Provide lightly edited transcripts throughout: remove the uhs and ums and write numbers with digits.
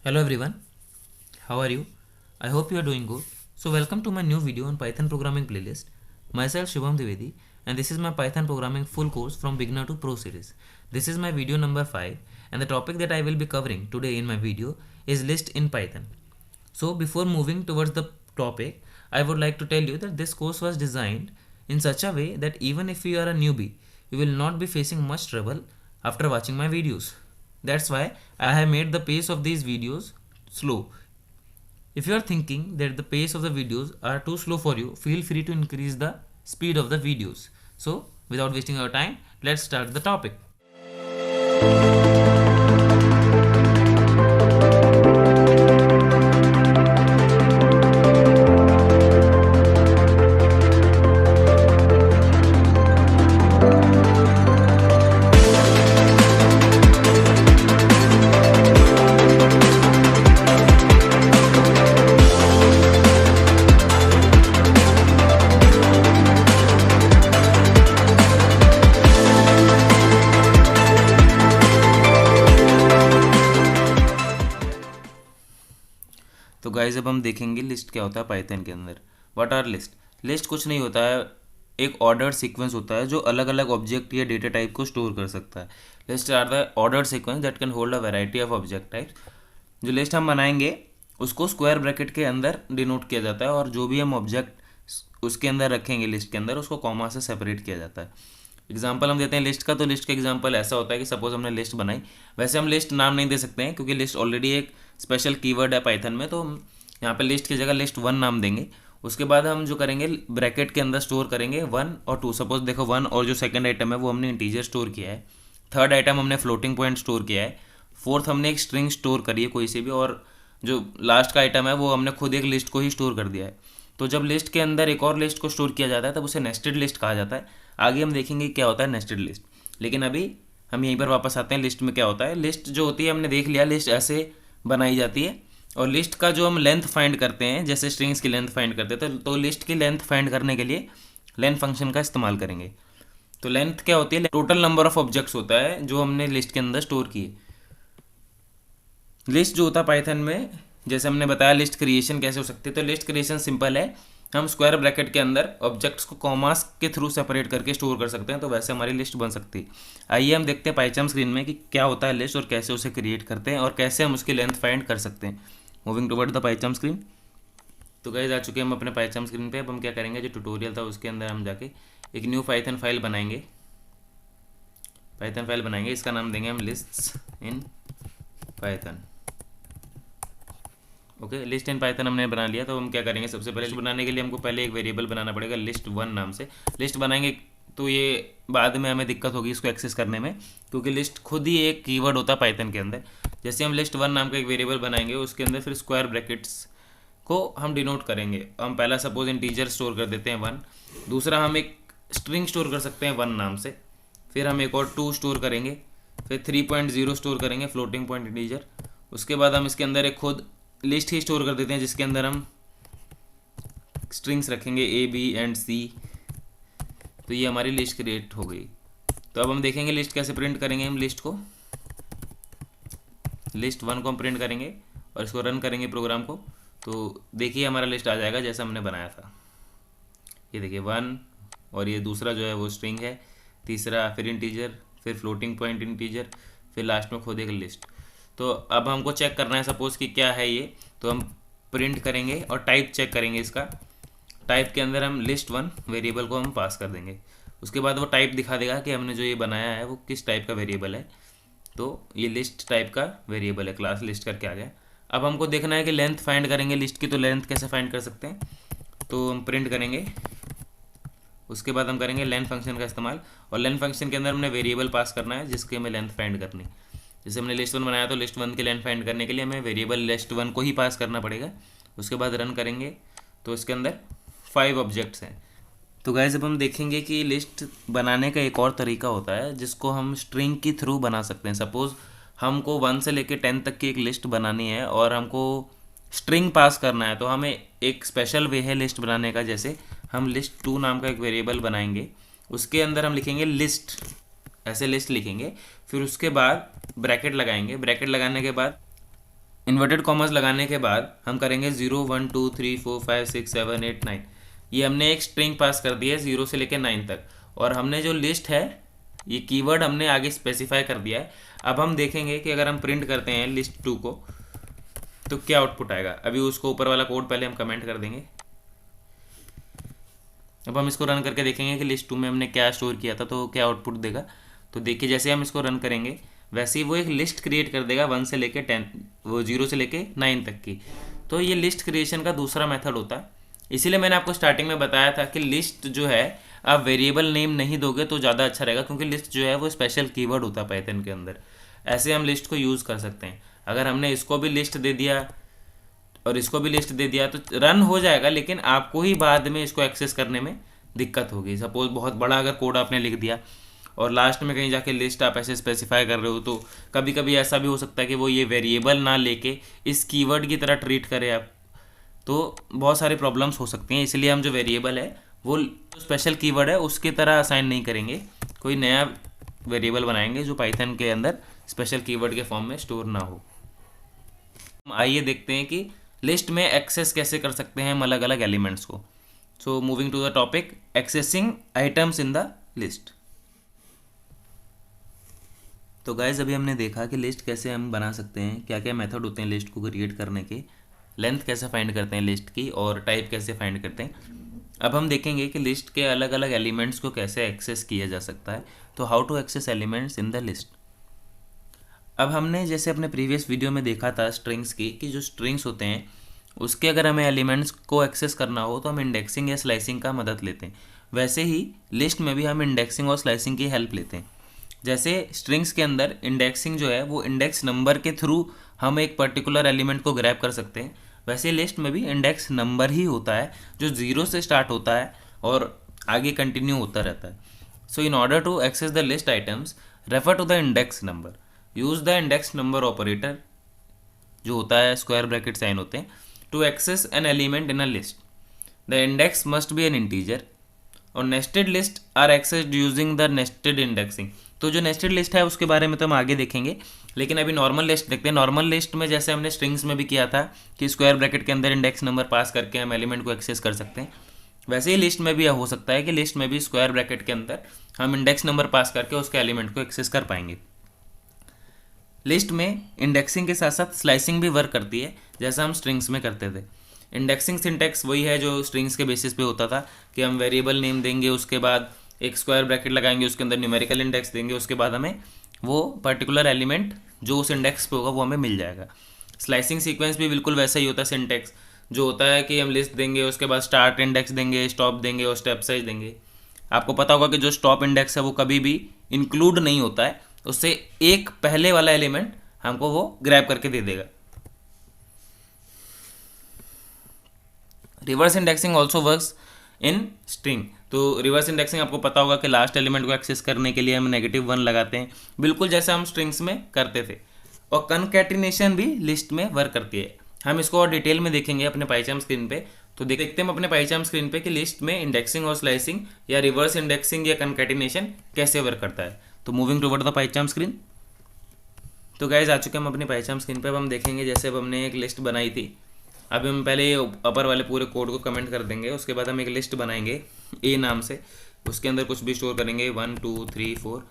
Hello everyone, how are you? I hope you are doing good. So welcome to my new video on Python programming playlist. Myself Shubham Dwivedi and this is my Python programming full course from beginner to pro series. This is my video number 5 and the topic that I will be covering today in my video is list in Python. So before moving towards the topic, I would like to tell you that this course was designed in such a way that even if you are a newbie, you will not be facing much trouble after watching my videos. That's why I have made the pace of these videos slow. If you are thinking that the pace of the videos are too slow for you, feel free to increase the speed of the videos. So without wasting our time, let's start the topic. तो guys अब हम देखेंगे list क्या होता है Python के अंदर। What our list? List कुछ नहीं होता है, एक ऑर्डर सीक्वेंस होता है जो अलग अलग ऑब्जेक्ट या डेटा टाइप को स्टोर कर सकता है। List are the order sequence that can hold a variety of object types. जो लिस्ट हम बनाएंगे उसको स्क्वायर ब्रैकेट के अंदर डिनोट किया जाता है और जो भी हम ऑब्जेक्ट उसके अंदर रखेंगे लिस्ट के अंदर उसको कॉमा से सेपरेट किया जाता है। एग्जाम्पल हम देते हैं लिस्ट का, तो लिस्ट का एग्जाम्पल ऐसा होता है कि सपोज हमने लिस्ट बनाई, वैसे हम लिस्ट नाम नहीं दे सकते हैं क्योंकि लिस्ट ऑलरेडी एक स्पेशल कीवर्ड है पाइथन में, तो हम यहाँ पे लिस्ट की जगह लिस्ट 1 नाम देंगे। उसके बाद हम जो करेंगे ब्रैकेट के अंदर स्टोर करेंगे 1 और 2। सपोज देखो 1 और जो सेकंड आइटम है वो हमने इंटीजर स्टोर किया है, थर्ड आइटम हमने फ्लोटिंग पॉइंट स्टोर किया है, फोर्थ हमने एक स्ट्रिंग स्टोर करी है कोई से भी, और जो लास्ट का आइटम है वो हमने खुद एक लिस्ट को ही स्टोर कर दिया है। तो जब लिस्ट के अंदर एक और लिस्ट को स्टोर किया जाता है तब उसे नेस्टेड लिस्ट कहा जाता है। आगे हम देखेंगे क्या होता है नेस्टेड लिस्ट, लेकिन अभी हम यहीं पर वापस आते हैं लिस्ट में क्या होता है। लिस्ट जो होती है हमने देख लिया, लिस्ट ऐसे बनाई जाती है और लिस्ट का जो हम लेंथ फाइंड करते हैं, जैसे स्ट्रिंग्स की लेंथ फाइंड करते हैं तो लिस्ट की लेंथ फाइंड करने के लिए लेंथ फंक्शन का इस्तेमाल करेंगे। तो लेंथ क्या होती है? टोटल नंबर ऑफ ऑब्जेक्ट्स होता है जो हमने लिस्ट के अंदर स्टोर किए। लिस्ट जो होता है पाइथन में, जैसे हमने बताया लिस्ट क्रिएशन कैसे हो सकती है, तो लिस्ट क्रिएशन सिंपल है, हम स्क्वायर ब्रैकेट के अंदर ऑब्जेक्ट्स को कॉमास के थ्रू सेपरेट करके स्टोर कर सकते हैं, तो वैसे हमारी लिस्ट बन सकती है। आइए हम देखते हैं पाइथन स्क्रीन में कि क्या होता है लिस्ट और कैसे उसे क्रिएट करते हैं और कैसे हम उसकी लेंथ फाइंड कर सकते हैं। Moving toward the Python screen. तो गाइस आ चुके हैं हम अपने पाइथन स्क्रीन पे। अब हम क्या करेंगे, जो ट्यूटोरियल था उसके अंदर हम जाके एक न्यू पाइथन फाइल बनाएंगे। पाइथन फाइल बनाएंगे, इसका नाम देंगे हम lists in Python. Okay, list in Python हमने बना लिया। तो हम क्या करेंगे, सबसे पहले लिस्ट बनाने के लिए हमको पहले एक वेरिएबल बनाना पड़ेगा list1 नाम से। लिस्ट बनाएंगे तो ये बाद में हमें दिक्कत होगी इसको एक्सेस करने में, क्योंकि लिस्ट खुद ही एक कीवर्ड होता है पाइथन के अंदर। जैसे हम list1 नाम का एक वेरिएबल बनाएंगे, उसके अंदर फिर स्क्वायर ब्रैकेट्स को हम डिनोट करेंगे। हम पहला सपोज इंटीजर स्टोर कर देते हैं 1, दूसरा हम एक स्ट्रिंग स्टोर कर सकते हैं 1 नाम से, फिर हम एक और 2 स्टोर करेंगे, फिर 3.0 स्टोर करेंगे फ्लोटिंग पॉइंट इंटीजर। उसके बाद हम इसके अंदर एक खुद लिस्ट ही स्टोर कर देते हैं जिसके अंदर हम स्ट्रिंग्स रखेंगे A, B एंड C। तो ये हमारी लिस्ट क्रिएट हो गई। तो अब हम देखेंगे लिस्ट कैसे प्रिंट करेंगे। हम लिस्ट 1 को हम प्रिंट करेंगे और इसको रन करेंगे प्रोग्राम को, तो देखिए हमारा लिस्ट आ जाएगा जैसा हमने बनाया था। ये देखिए 1 और ये दूसरा जो है वो स्ट्रिंग है, तीसरा फिर इंटीजर, फिर फ्लोटिंग पॉइंट इंटीजर, फिर लास्ट में खुद एक लिस्ट। तो अब हमको चेक करना है सपोज कि क्या है ये, तो हम प्रिंट करेंगे और टाइप चेक करेंगे इसका। टाइप के अंदर हम list1 वेरिएबल को हम पास कर देंगे। उसके बाद वो टाइप दिखा देगा कि हमने जो ये बनाया है वो किस टाइप का वेरिएबल है। तो ये लिस्ट टाइप का वेरिएबल है, क्लास लिस्ट करके आ गया। अब हमको देखना है कि लेंथ फाइंड करेंगे लिस्ट की, तो लेंथ कैसे फाइंड कर सकते हैं, तो हम प्रिंट करेंगे। उसके बाद हम करेंगे लेंथ फंक्शन का इस्तेमाल, और लेंथ फंक्शन के अंदर हमने वेरिएबल पास करना है जिसकी हमें लेंथ फाइंड करनी। जैसे हमने list1 बनाया तो list1 की लेंथ फाइंड करने के लिए हमें वेरिएबल list1 को ही पास करना पड़ेगा। उसके बाद रन करेंगे तो इसके अंदर 5 ऑब्जेक्ट्स हैं। तो गाइस अब हम देखेंगे कि लिस्ट बनाने का एक और तरीका होता है जिसको हम स्ट्रिंग के थ्रू बना सकते हैं। सपोज़ हमको 1 से लेकर 10 तक की एक लिस्ट बनानी है और हमको स्ट्रिंग पास करना है, तो हमें एक स्पेशल वे है लिस्ट बनाने का। जैसे हम list2 नाम का एक वेरिएबल बनाएंगे, उसके अंदर हम लिखेंगे लिस्ट, ऐसे लिस्ट लिखेंगे, फिर उसके बाद ब्रैकेट लगाएंगे। ब्रैकेट लगाने के बाद इन्वर्टेड कॉमर्स लगाने के बाद हम करेंगे 0 1 2 3 4 5 6 7 8 9। ये हमने एक स्ट्रिंग पास कर दी है 0 से लेकर 9 तक, और हमने जो लिस्ट है ये कीवर्ड हमने आगे स्पेसिफाई कर दिया है। अब हम देखेंगे कि अगर हम प्रिंट करते हैं लिस्ट 2 को तो क्या आउटपुट आएगा। अभी उसको ऊपर वाला कोड पहले हम कमेंट कर देंगे। अब हम इसको रन करके देखेंगे कि लिस्ट 2 में हमने क्या स्टोर किया था तो क्या आउटपुट देगा। तो देखिए जैसे हम इसको रन करेंगे वैसे ही वो एक लिस्ट क्रिएट कर देगा 1 से लेके 10, वो 0 से लेके 9 तक की। तो ये लिस्ट क्रिएशन का दूसरा मेथड होता है। इसीलिए मैंने आपको स्टार्टिंग में बताया था कि लिस्ट जो है आप वेरिएबल नेम नहीं दोगे तो ज़्यादा अच्छा रहेगा, क्योंकि लिस्ट जो है वो स्पेशल कीवर्ड होता है पाइथन के अंदर। ऐसे हम लिस्ट को यूज़ कर सकते हैं। अगर हमने इसको भी लिस्ट दे दिया और इसको भी लिस्ट दे दिया तो रन हो जाएगा, लेकिन आपको ही बाद में इसको एक्सेस करने में दिक्कत होगी। सपोज बहुत बड़ा अगर कोड आपने लिख दिया और लास्ट में कहीं जाके लिस्ट आप ऐसे स्पेसिफाई कर रहे हो तो कभी कभी ऐसा भी हो सकता है कि वो ये वेरिएबल ना लेके इस कीवर्ड की तरह ट्रीट करे आप, तो बहुत सारी प्रॉब्लम्स हो सकती हैं। इसलिए हम जो वेरिएबल है वो स्पेशल कीवर्ड है उसकी तरह असाइन नहीं करेंगे, कोई नया वेरिएबल बनाएंगे जो पाइथन के अंदर स्पेशल कीवर्ड के फॉर्म में स्टोर ना हो। आइए देखते हैं कि लिस्ट में एक्सेस कैसे कर सकते हैं हम अलग अलग एलिमेंट्स को। So moving to the topic accessing items in the list. तो गाइज अभी हमने देखा कि लिस्ट कैसे हम बना सकते हैं, क्या क्या मेथड होते हैं लिस्ट को क्रिएट करने के, लेंथ कैसे फाइंड करते हैं लिस्ट की, और टाइप कैसे फाइंड करते हैं। अब हम देखेंगे कि लिस्ट के अलग अलग एलिमेंट्स को कैसे एक्सेस किया जा सकता है। तो how to access elements in the list. अब हमने जैसे अपने प्रीवियस वीडियो में देखा था स्ट्रिंग्स की, कि जो स्ट्रिंग्स होते हैं उसके अगर हमें एलिमेंट्स को एक्सेस करना हो तो हम इंडेक्सिंग या स्लाइसिंग का मदद लेते हैं। वैसे ही लिस्ट में भी हम इंडेक्सिंग और स्लाइसिंग की हेल्प लेते हैं। जैसे स्ट्रिंग्स के अंदर इंडेक्सिंग जो है वो इंडेक्स नंबर के थ्रू हम एक पर्टिकुलर एलिमेंट को ग्रैब कर सकते हैं, वैसे लिस्ट में भी इंडेक्स नंबर ही होता है जो 0 से स्टार्ट होता है और आगे कंटिन्यू होता रहता है। So in order to access the list items refer to the index number, use the index number operator जो होता है स्क्वायर ब्रैकेट साइन होते हैं to access an element in a list. The index must be an integer, और nested list are accessed using the nested indexing. तो जो nested list है उसके बारे में तो हम आगे देखेंगे, लेकिन अभी नॉर्मल लिस्ट देखते हैं। नॉर्मल लिस्ट में जैसे हमने स्ट्रिंग्स में भी किया था कि स्क्वायर ब्रैकेट के अंदर इंडेक्स नंबर पास करके हम एलिमेंट को एक्सेस कर सकते हैं, वैसे ही लिस्ट में भी हो सकता है कि लिस्ट में भी स्क्वायर ब्रैकेट के अंदर हम इंडेक्स नंबर पास करके उसके एलिमेंट को एक्सेस कर पाएंगे। लिस्ट में इंडेक्सिंग के साथ साथ स्लाइसिंग भी वर्क करती है, जैसा हम स्ट्रिंग्स में करते थे। इंडेक्सिंग सिंटैक्स वही है जो स्ट्रिंग्स के बेसिस पे होता था कि हम वेरिएबल नेम देंगे, उसके बाद एक स्क्वायर ब्रैकेट लगाएंगे, उसके अंदर न्यूमेरिकल इंडेक्स देंगे, उसके बाद हमें वो पर्टिकुलर एलिमेंट जो उस इंडेक्स पे होगा वो हमें मिल जाएगा। स्लाइसिंग सीक्वेंस भी बिल्कुल वैसा ही होता है। सिंटैक्स जो होता है कि हम लिस्ट देंगे, उसके बाद स्टार्ट इंडेक्स देंगे, स्टॉप देंगे और स्टेप साइज देंगे। आपको पता होगा कि जो स्टॉप इंडेक्स है वो कभी भी इंक्लूड नहीं होता है, उससे एक पहले वाला एलिमेंट हमको वो ग्रैब करके दे देगा। Reverse indexing also works in string. तो रिवर्स इंडेक्सिंग आपको पता होगा कि लास्ट एलिमेंट को एक्सेस करने के लिए हम -1 लगाते हैं, बिल्कुल जैसा हम स्ट्रिंग्स में करते थे। और कनकैटिनेशन भी लिस्ट में वर्क करती है। हम इसको और डिटेल में देखेंगे अपने पाइचार्म स्क्रीन पे। तो देखते हैं हम अपने पाइचार्म स्क्रीन पे कि लिस्ट में इंडेक्सिंग और स्लाइसिंग या रिवर्स इंडेक्सिंग या कनकैटिनेशन कैसे वर्क करता है। तो मूविंग टुवर्ड द पाइचार्म स्क्रीन। तो गाइज आ चुके हम अपनी पाइचार्म स्क्रीन पे। अब हम देखेंगे जैसे अब हमने एक लिस्ट बनाई थी, अभी हम पहले अपर वाले पूरे कोड को कमेंट कर देंगे, उसके बाद हम एक लिस्ट बनाएंगे ए नाम से, उसके अंदर कुछ भी स्टोर करेंगे 1 2 3 4,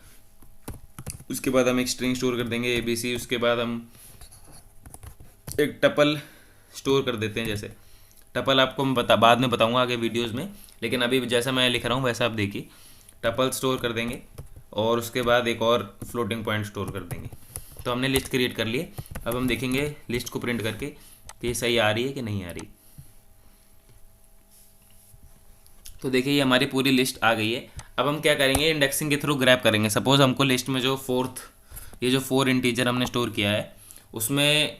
उसके बाद हम एक स्ट्रिंग स्टोर कर देंगे ABC, उसके बाद हम एक टपल स्टोर कर देते हैं। जैसे टपल आपको मैं बाद में बताऊंगा आगे वीडियोस में, लेकिन अभी जैसा मैं लिख रहा हूँ वैसा आप देखिए। टपल स्टोर कर देंगे और उसके बाद एक और फ्लोटिंग पॉइंट स्टोर कर देंगे। तो हमने लिस्ट क्रिएट कर लिए। अब हम देखेंगे लिस्ट को प्रिंट करके कि ये सही आ रही है कि नहीं आ रही। तो देखिए ये हमारी पूरी लिस्ट आ गई है। अब हम क्या करेंगे, इंडेक्सिंग के थ्रू ग्रैब करेंगे। सपोज हमको लिस्ट में जो ये जो 4 इंटीजर हमने स्टोर किया है उसमें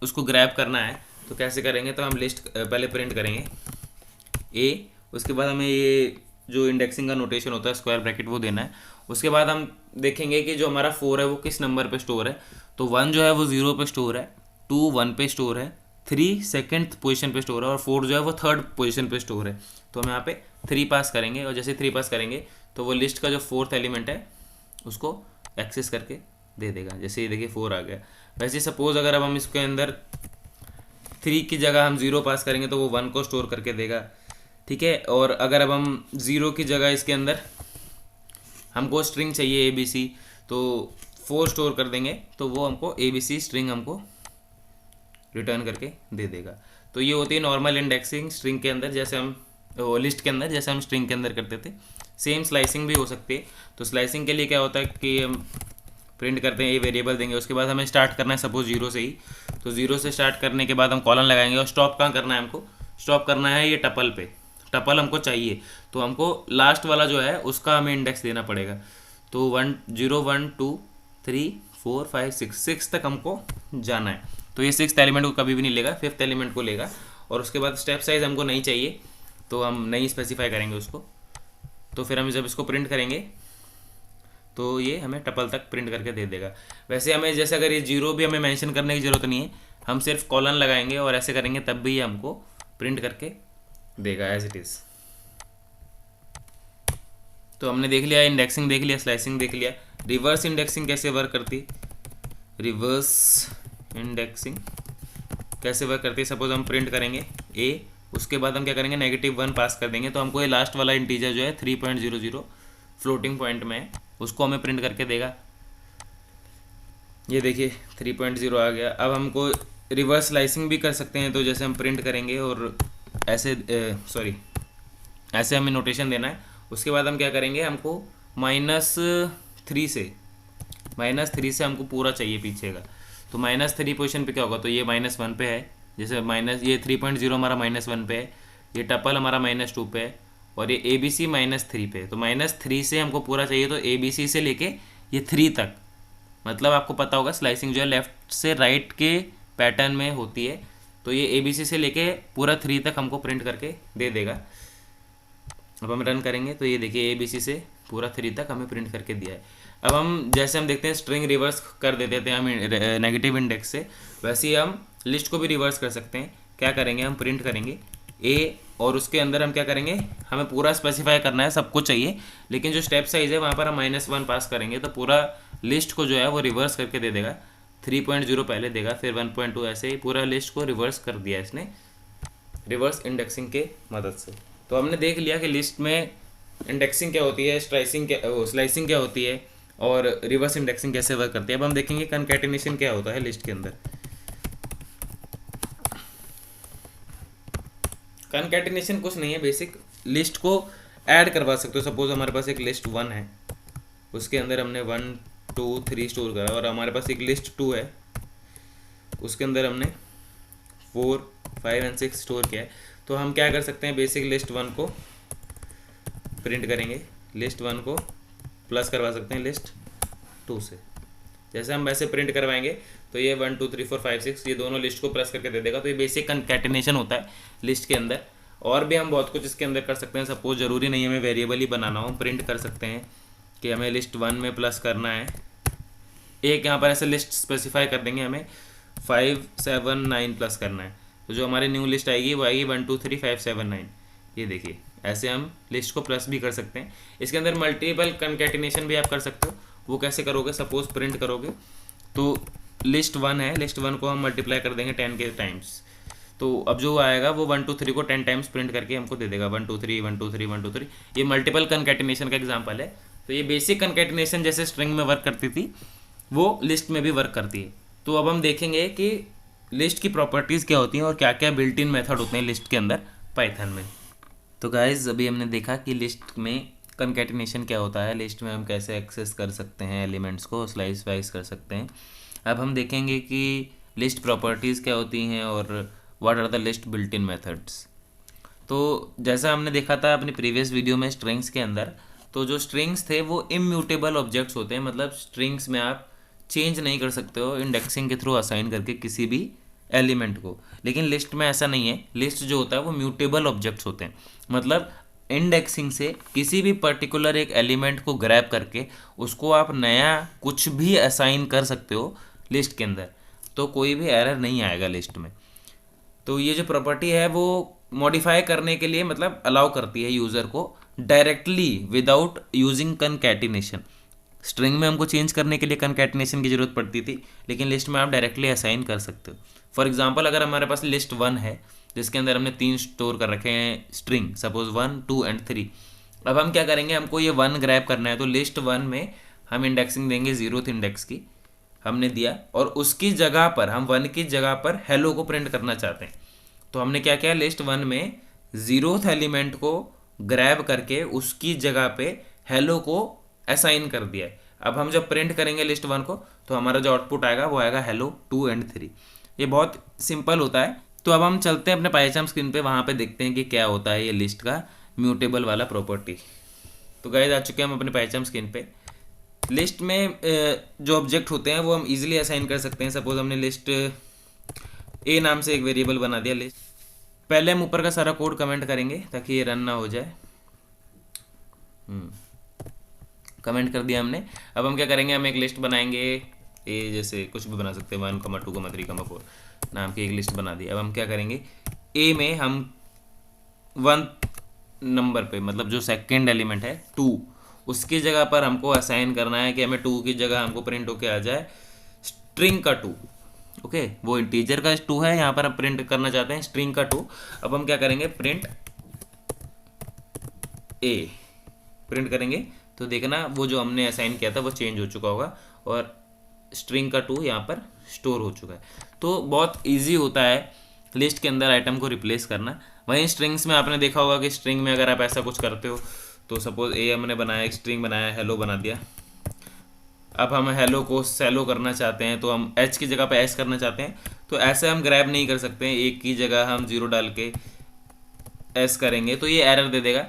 उसको ग्रैब करना है। तो कैसे करेंगे, तो हम लिस्ट पहले प्रिंट करेंगे ए, उसके बाद हमें ये जो इंडेक्सिंग का नोटेशन होता है स्क्वायर ब्रैकेट वो देना है। उसके बाद हम देखेंगे कि जो हमारा 4 है वो किस नंबर पे स्टोर है। तो 1 जो है वो 0 पे स्टोर है, 2 1 पे स्टोर है, 3 सेकंड पोजीशन पे स्टोर है और 4 जो है वो थर्ड पोजीशन पे स्टोर है। तो हम यहाँ पे 3 पास करेंगे और जैसे 3 पास करेंगे तो वो लिस्ट का जो 4th एलिमेंट है उसको एक्सेस करके दे देगा। जैसे ये देखिए 4 आ गया। वैसे सपोज अगर अब हम इसके अंदर 3 की जगह हम 0 पास करेंगे तो वो 1 को स्टोर करके देगा, ठीक है। और अगर अब हम 0 की जगह इसके अंदर हमको स्ट्रिंग चाहिए ABC, तो 4 स्टोर कर देंगे तो वो हमको ABC स्ट्रिंग हमको रिटर्न करके दे देगा। तो ये होती है नॉर्मल इंडेक्सिंग स्ट्रिंग के अंदर, जैसे हम लिस्ट के अंदर जैसे हम स्ट्रिंग के अंदर करते थे। सेम स्लाइसिंग भी हो सकती है। तो स्लाइसिंग के लिए क्या होता है कि हम प्रिंट करते हैं, ये वेरिएबल देंगे, उसके बाद हमें स्टार्ट करना है सपोज 0 से ही। तो 0 से स्टार्ट करने के बाद हम कॉलन लगाएंगे और स्टॉप कहाँ करना है हमको, स्टॉप करना है ये टपल पे। टपल हमको चाहिए तो हमको लास्ट वाला जो है उसका हमें इंडेक्स देना पड़ेगा। तो 1 0 1 2 3 4 5 6 तक हमको जाना है। तो ये 6th एलिमेंट को कभी भी नहीं लेगा, 5th एलिमेंट को लेगा। और उसके बाद स्टेप साइज हमको नहीं चाहिए तो हम नहीं स्पेसिफाई करेंगे उसको। तो फिर हम जब इसको प्रिंट करेंगे तो ये हमें टपल तक प्रिंट करके दे देगा। वैसे हमें जैसे अगर ये 0 भी हमें मेंशन करने की ज़रूरत नहीं है, हम सिर्फ कॉलन लगाएंगे और ऐसे करेंगे तब भी ये हमको प्रिंट करके देगा एज इट इज़। तो हमने देख लिया इंडेक्सिंग, देख लिया स्लाइसिंग, देख लिया। रिवर्स इंडेक्सिंग कैसे वर्क करती, रिवर्स इंडेक्सिंग कैसे वर्क करती है। सपोज हम प्रिंट करेंगे A, उसके बाद हम क्या करेंगे -1 पास कर देंगे तो हमको ये लास्ट वाला इंटीजर जो है 3.00 फ्लोटिंग पॉइंट में है, उसको हमें प्रिंट करके देगा। ये देखिए 3.0 आ गया। अब हमको रिवर्स स्लाइसिंग भी कर सकते हैं। तो जैसे हम प्रिंट करेंगे और ऐसे ऐसे हमें नोटेशन देना है। उसके बाद हम क्या करेंगे, हमको -3 से हमको पूरा चाहिए पीछे का। तो -3 पोजीशन पे क्या होगा, तो ये -1 पे है। जैसे ये 3.0 हमारा -1 पे है, ये टपल हमारा -2 पे है और ये ABC -3 पे है। तो -3 से हमको पूरा चाहिए, तो ABC से लेके ये 3 तक, मतलब आपको पता होगा स्लाइसिंग जो है लेफ्ट से राइट के पैटर्न में होती है। तो ये ABC से लेके पूरा 3 तक हमको प्रिंट करके दे देगा। अब हम रन करेंगे तो ये देखिए ABC से पूरा 3 तक हमें प्रिंट करके दिया है। अब हम जैसे हम देखते हैं स्ट्रिंग रिवर्स कर देते थे हम नेगेटिव इंडेक्स से, वैसे ही हम लिस्ट को भी रिवर्स कर सकते हैं। क्या करेंगे, हम प्रिंट करेंगे A और उसके अंदर हम क्या करेंगे, हमें पूरा स्पेसिफाई करना है, सब कुछ चाहिए, लेकिन जो स्टेप साइज है वहाँ पर हम -1 पास करेंगे तो पूरा लिस्ट को जो है वो रिवर्स करके दे देगा। 3.0 पहले देगा, फिर 1.2, ऐसे ही पूरा लिस्ट को रिवर्स कर दिया इसने रिवर्स इंडेक्सिंग के मदद से। तो हमने देख लिया कि लिस्ट में इंडेक्सिंग क्या होती है, स्लाइसिंग क्या होती है और रिवर्स इंडेक्सिंग कैसे वर्क करती है। अब हम देखेंगे कंकैटिनेशन क्या होता है लिस्ट के अंदर। कंकैटिनेशन कुछ नहीं है, बेसिक लिस्ट को ऐड करवा सकते हो। सपोज हमारे पास एक लिस्ट 1 है, उसके अंदर हमने 1 2 3 स्टोर करा, और हमारे पास एक लिस्ट 2 है, उसके अंदर हमने 4 5 और 6 स्टोर किया है। तो हम क्या कर सकते हैं, बेसिक लिस्ट 1 को प्रिंट करेंगे, लिस्ट 1 को प्लस करवा सकते हैं लिस्ट 2 से। जैसे हम वैसे प्रिंट करवाएंगे तो ये 1 2 3 4 5 6 ये दोनों लिस्ट को प्लस करके दे देगा। तो ये बेसिक कंकैटिनेशन होता है लिस्ट के अंदर। और भी हम बहुत कुछ इसके अंदर कर सकते हैं। सपोज ज़रूरी नहीं हमें वेरिएबल ही बनाना हो, प्रिंट कर सकते हैं कि हमें लिस्ट 1 में प्लस करना है एक, यहाँ पर ऐसे लिस्ट स्पेसिफाई कर देंगे, हमें 5 7 9 प्लस करना है। तो जो हमारी न्यू लिस्ट आएगी वो आएगी 1 2 3 5 7 9। ये देखिए ऐसे हम लिस्ट को प्लस भी कर सकते हैं। इसके अंदर मल्टीपल कंकैटिनेशन भी आप कर सकते हो। वो कैसे करोगे, सपोज प्रिंट करोगे तो लिस्ट 1 है, लिस्ट 1 को हम मल्टीप्लाई कर देंगे 10 के टाइम्स। तो अब जो आएगा वो 1 2 3 को 10 टाइम्स प्रिंट करके हमको दे देगा 1 2 3 1 2 3 1 2 3। ये मल्टीपल कंकैटिनेशन का एग्जांपल है। तो ये बेसिक कंकैटिनेशन जैसे स्ट्रिंग में वर्क करती थी वो लिस्ट में भी वर्क करती है। तो अब हम देखेंगे कि लिस्ट की प्रॉपर्टीज़ क्या होती हैं और क्या क्या बिल्ट इन मेथड होते हैं लिस्ट के अंदर पाइथन में। तो गाइज अभी हमने देखा कि लिस्ट में कंकैटिनेशन क्या होता है, लिस्ट में हम कैसे एक्सेस कर सकते हैं एलिमेंट्स को, स्लाइस वाइज कर सकते हैं। अब हम देखेंगे कि लिस्ट प्रॉपर्टीज़ क्या होती हैं और what are the list built in methods. तो जैसा हमने देखा था अपनी प्रीवियस वीडियो में स्ट्रिंग्स के अंदर, तो जो स्ट्रिंग्स थे वो इम्यूटेबल ऑब्जेक्ट्स होते हैं, मतलब स्ट्रिंग्स में आप चेंज नहीं कर सकते हो इंडेक्सिंग के थ्रू असाइन करके किसी भी एलिमेंट को। लेकिन लिस्ट में ऐसा नहीं है, लिस्ट जो होता है वो म्यूटेबल ऑब्जेक्ट्स होते हैं, मतलब इंडेक्सिंग से किसी भी पर्टिकुलर एक एलिमेंट को ग्रैब करके उसको आप नया कुछ भी असाइन कर सकते हो लिस्ट के अंदर, तो कोई भी एरर नहीं आएगा लिस्ट में। तो ये जो प्रॉपर्टी है वो मॉडिफाई करने के लिए मतलब अलाउ करती है यूज़र को directly without using concatenation. String में हमको चेंज करने के लिए कंकैटिनेशन की जरूरत पड़ती थी, लेकिन लिस्ट में आप डायरेक्टली असाइन कर सकते हो। फॉर एग्जांपल अगर हमारे पास लिस्ट 1 है जिसके अंदर हमने 3 स्टोर कर रखे हैं स्ट्रिंग, सपोज 1, 2 एंड 3। अब हम क्या करेंगे, हमको ये 1 ग्रैब करना है, तो लिस्ट 1 में हम इंडेक्सिंग देंगे 0th इंडेक्स की, हमने दिया, और उसकी जगह पर हम 1 की जगह पर हेलो को प्रिंट करना चाहते हैं। तो हमने क्या किया, लिस्ट 1 में 0th एलिमेंट को ग्रैब करके उसकी जगह पे हेलो को असाइन कर दिया है। अब हम जब प्रिंट करेंगे लिस्ट 1 को तो हमारा जो आउटपुट आएगा वो आएगा हेलो 2 एंड 3। ये बहुत सिंपल होता है। तो अब हम चलते हैं अपने पाइथन स्क्रीन पे, वहाँ पे देखते हैं कि क्या होता है ये लिस्ट का म्यूटेबल वाला प्रॉपर्टी। तो गाइस आ चुके हैं हम अपने पाइथन स्क्रीन पे। लिस्ट में जो ऑब्जेक्ट होते हैं वो हम इजीली असाइन कर सकते हैं। सपोज हमने लिस्ट ए नाम से एक वेरिएबल बना दिया लिस्ट। पहले हम ऊपर का सारा कोड कमेंट करेंगे ताकि ये रन ना हो जाए। कमेंट कर दिया हमने। अब हम क्या करेंगे, हम एक लिस्ट बनाएंगे, ए जैसे कुछ भी बना सकते हैं, 1, 2, 3, 4 नाम की एक लिस्ट बना दी। अब हम क्या करेंगे, ए में हम 1 नंबर पे, मतलब जो सेकंड एलिमेंट है 2, उसकी जगह पर हमको असाइन करना है कि हमें 2 की जगह हमको प्रिंट होके आ जाए स्ट्रिंग का 2। ओके, वो इंटीजर का 2 है, यहाँ पर हम प्रिंट करना चाहते हैं स्ट्रिंग का 2। अब हम क्या करेंगे, प्रिंट ए प्रिंट करेंगे तो देखना वो जो हमने असाइन किया था वो चेंज हो चुका होगा और स्ट्रिंग का 2 यहाँ पर स्टोर हो चुका है। तो बहुत इजी होता है लिस्ट के अंदर आइटम को रिप्लेस करना। वहीं स्ट्रिंग्स में आपने देखा होगा कि स्ट्रिंग में अगर आप ऐसा कुछ करते हो, तो सपोज ए हमने बनाया, एक स्ट्रिंग बनाया, हेलो बना दिया। अब हम हेलो को सेलो करना चाहते हैं, तो हम एच की जगह पे एस करना चाहते हैं, तो ऐसे हम ग्रैब नहीं कर सकते हैं। एक की जगह हम 0 डाल के एस करेंगे तो ये एरर दे देगा।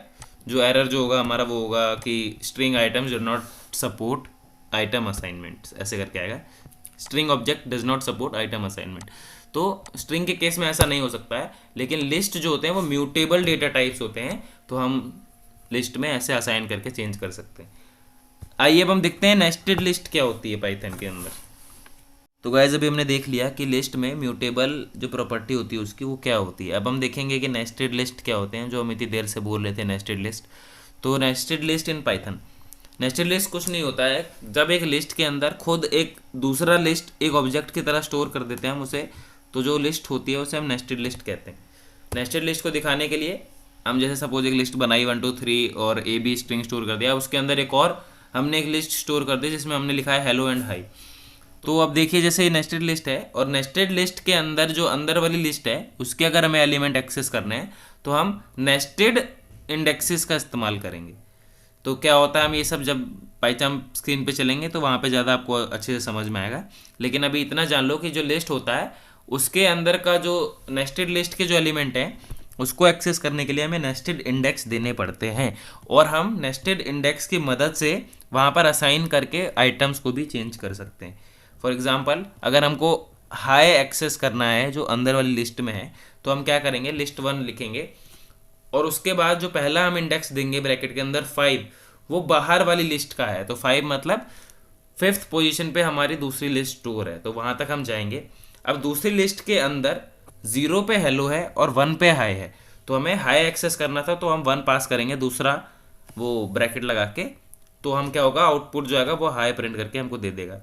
जो एरर जो होगा हमारा वो होगा कि string items do not support item assignment, ऐसे करके आएगा, string object does not support item assignment. तो स्ट्रिंग के केस में ऐसा नहीं हो सकता है, लेकिन लिस्ट जो होते हैं वो म्यूटेबल डेटा टाइप्स होते हैं, तो हम लिस्ट में ऐसे असाइन करके चेंज कर सकते हैं। आइए अब हम देखते हैं नेस्टेड लिस्ट क्या होती है पाइथन के अंदर। तो गाइस अभी हमने देख लिया कि लिस्ट में म्यूटेबल जो प्रॉपर्टी होती है उसकी वो क्या होती है। अब हम देखेंगे कि नेस्टेड लिस्ट क्या होते हैं, जो हम इतनी देर से बोल रहे थे नेस्टेड लिस्ट। तो nested list in Python, nested list कुछ नहीं होता है, जब एक लिस्ट के अंदर खुद एक दूसरा लिस्ट एक ऑब्जेक्ट की तरह स्टोर कर देते हैं हम उसे, तो जो लिस्ट होती है उसे हम नेस्टेड लिस्ट कहते हैं। नेस्टेड लिस्ट को दिखाने के लिए हम जैसे सपोज एक लिस्ट बनाई 1, 2, 3 और ए बी स्ट्रिंग स्टोर कर दिया, उसके अंदर एक और हमने एक लिस्ट स्टोर कर दी जिसमें हमने लिखा है हेलो एंड हाई। तो अब देखिए जैसे ये नेस्टेड लिस्ट है और नेस्टेड लिस्ट के अंदर जो अंदर वाली लिस्ट है उसके अगर हमें एलिमेंट एक्सेस करने हैं तो हम नेस्टेड इंडेक्सेस का इस्तेमाल करेंगे। तो क्या होता है, हम ये सब जब पाइथन स्क्रीन पे चलेंगे तो वहाँ पे ज़्यादा आपको अच्छे से समझ में आएगा, लेकिन अभी इतना जान लो कि जो लिस्ट होता है उसके अंदर का जो नेस्टेड लिस्ट के जो एलिमेंट हैं उसको एक्सेस करने के लिए हमें नेस्टेड इंडेक्स देने पड़ते हैं, और हम नेस्टेड इंडेक्स की मदद से वहाँ पर असाइन करके आइटम्स को भी चेंज कर सकते हैं। फॉर एग्जांपल अगर हमको हाई एक्सेस करना है जो अंदर वाली लिस्ट में है, तो हम क्या करेंगे, लिस्ट 1 लिखेंगे और उसके बाद जो पहला हम इंडेक्स देंगे ब्रैकेट के अंदर 5, वो बाहर वाली लिस्ट का है, तो 5 मतलब 5th पोजीशन पे हमारी दूसरी लिस्ट स्टोर है, तो वहाँ तक हम जाएंगे। अब दूसरी लिस्ट के अंदर 0 पे हेलो है और 1 पे हाई है, तो हमें हाई एक्सेस करना था, तो हम 1 पास करेंगे दूसरा वो ब्रैकेट लगा के, तो हम क्या होगा, आउटपुट जो आएगा वो हाई प्रिंट करके हमको दे देगा।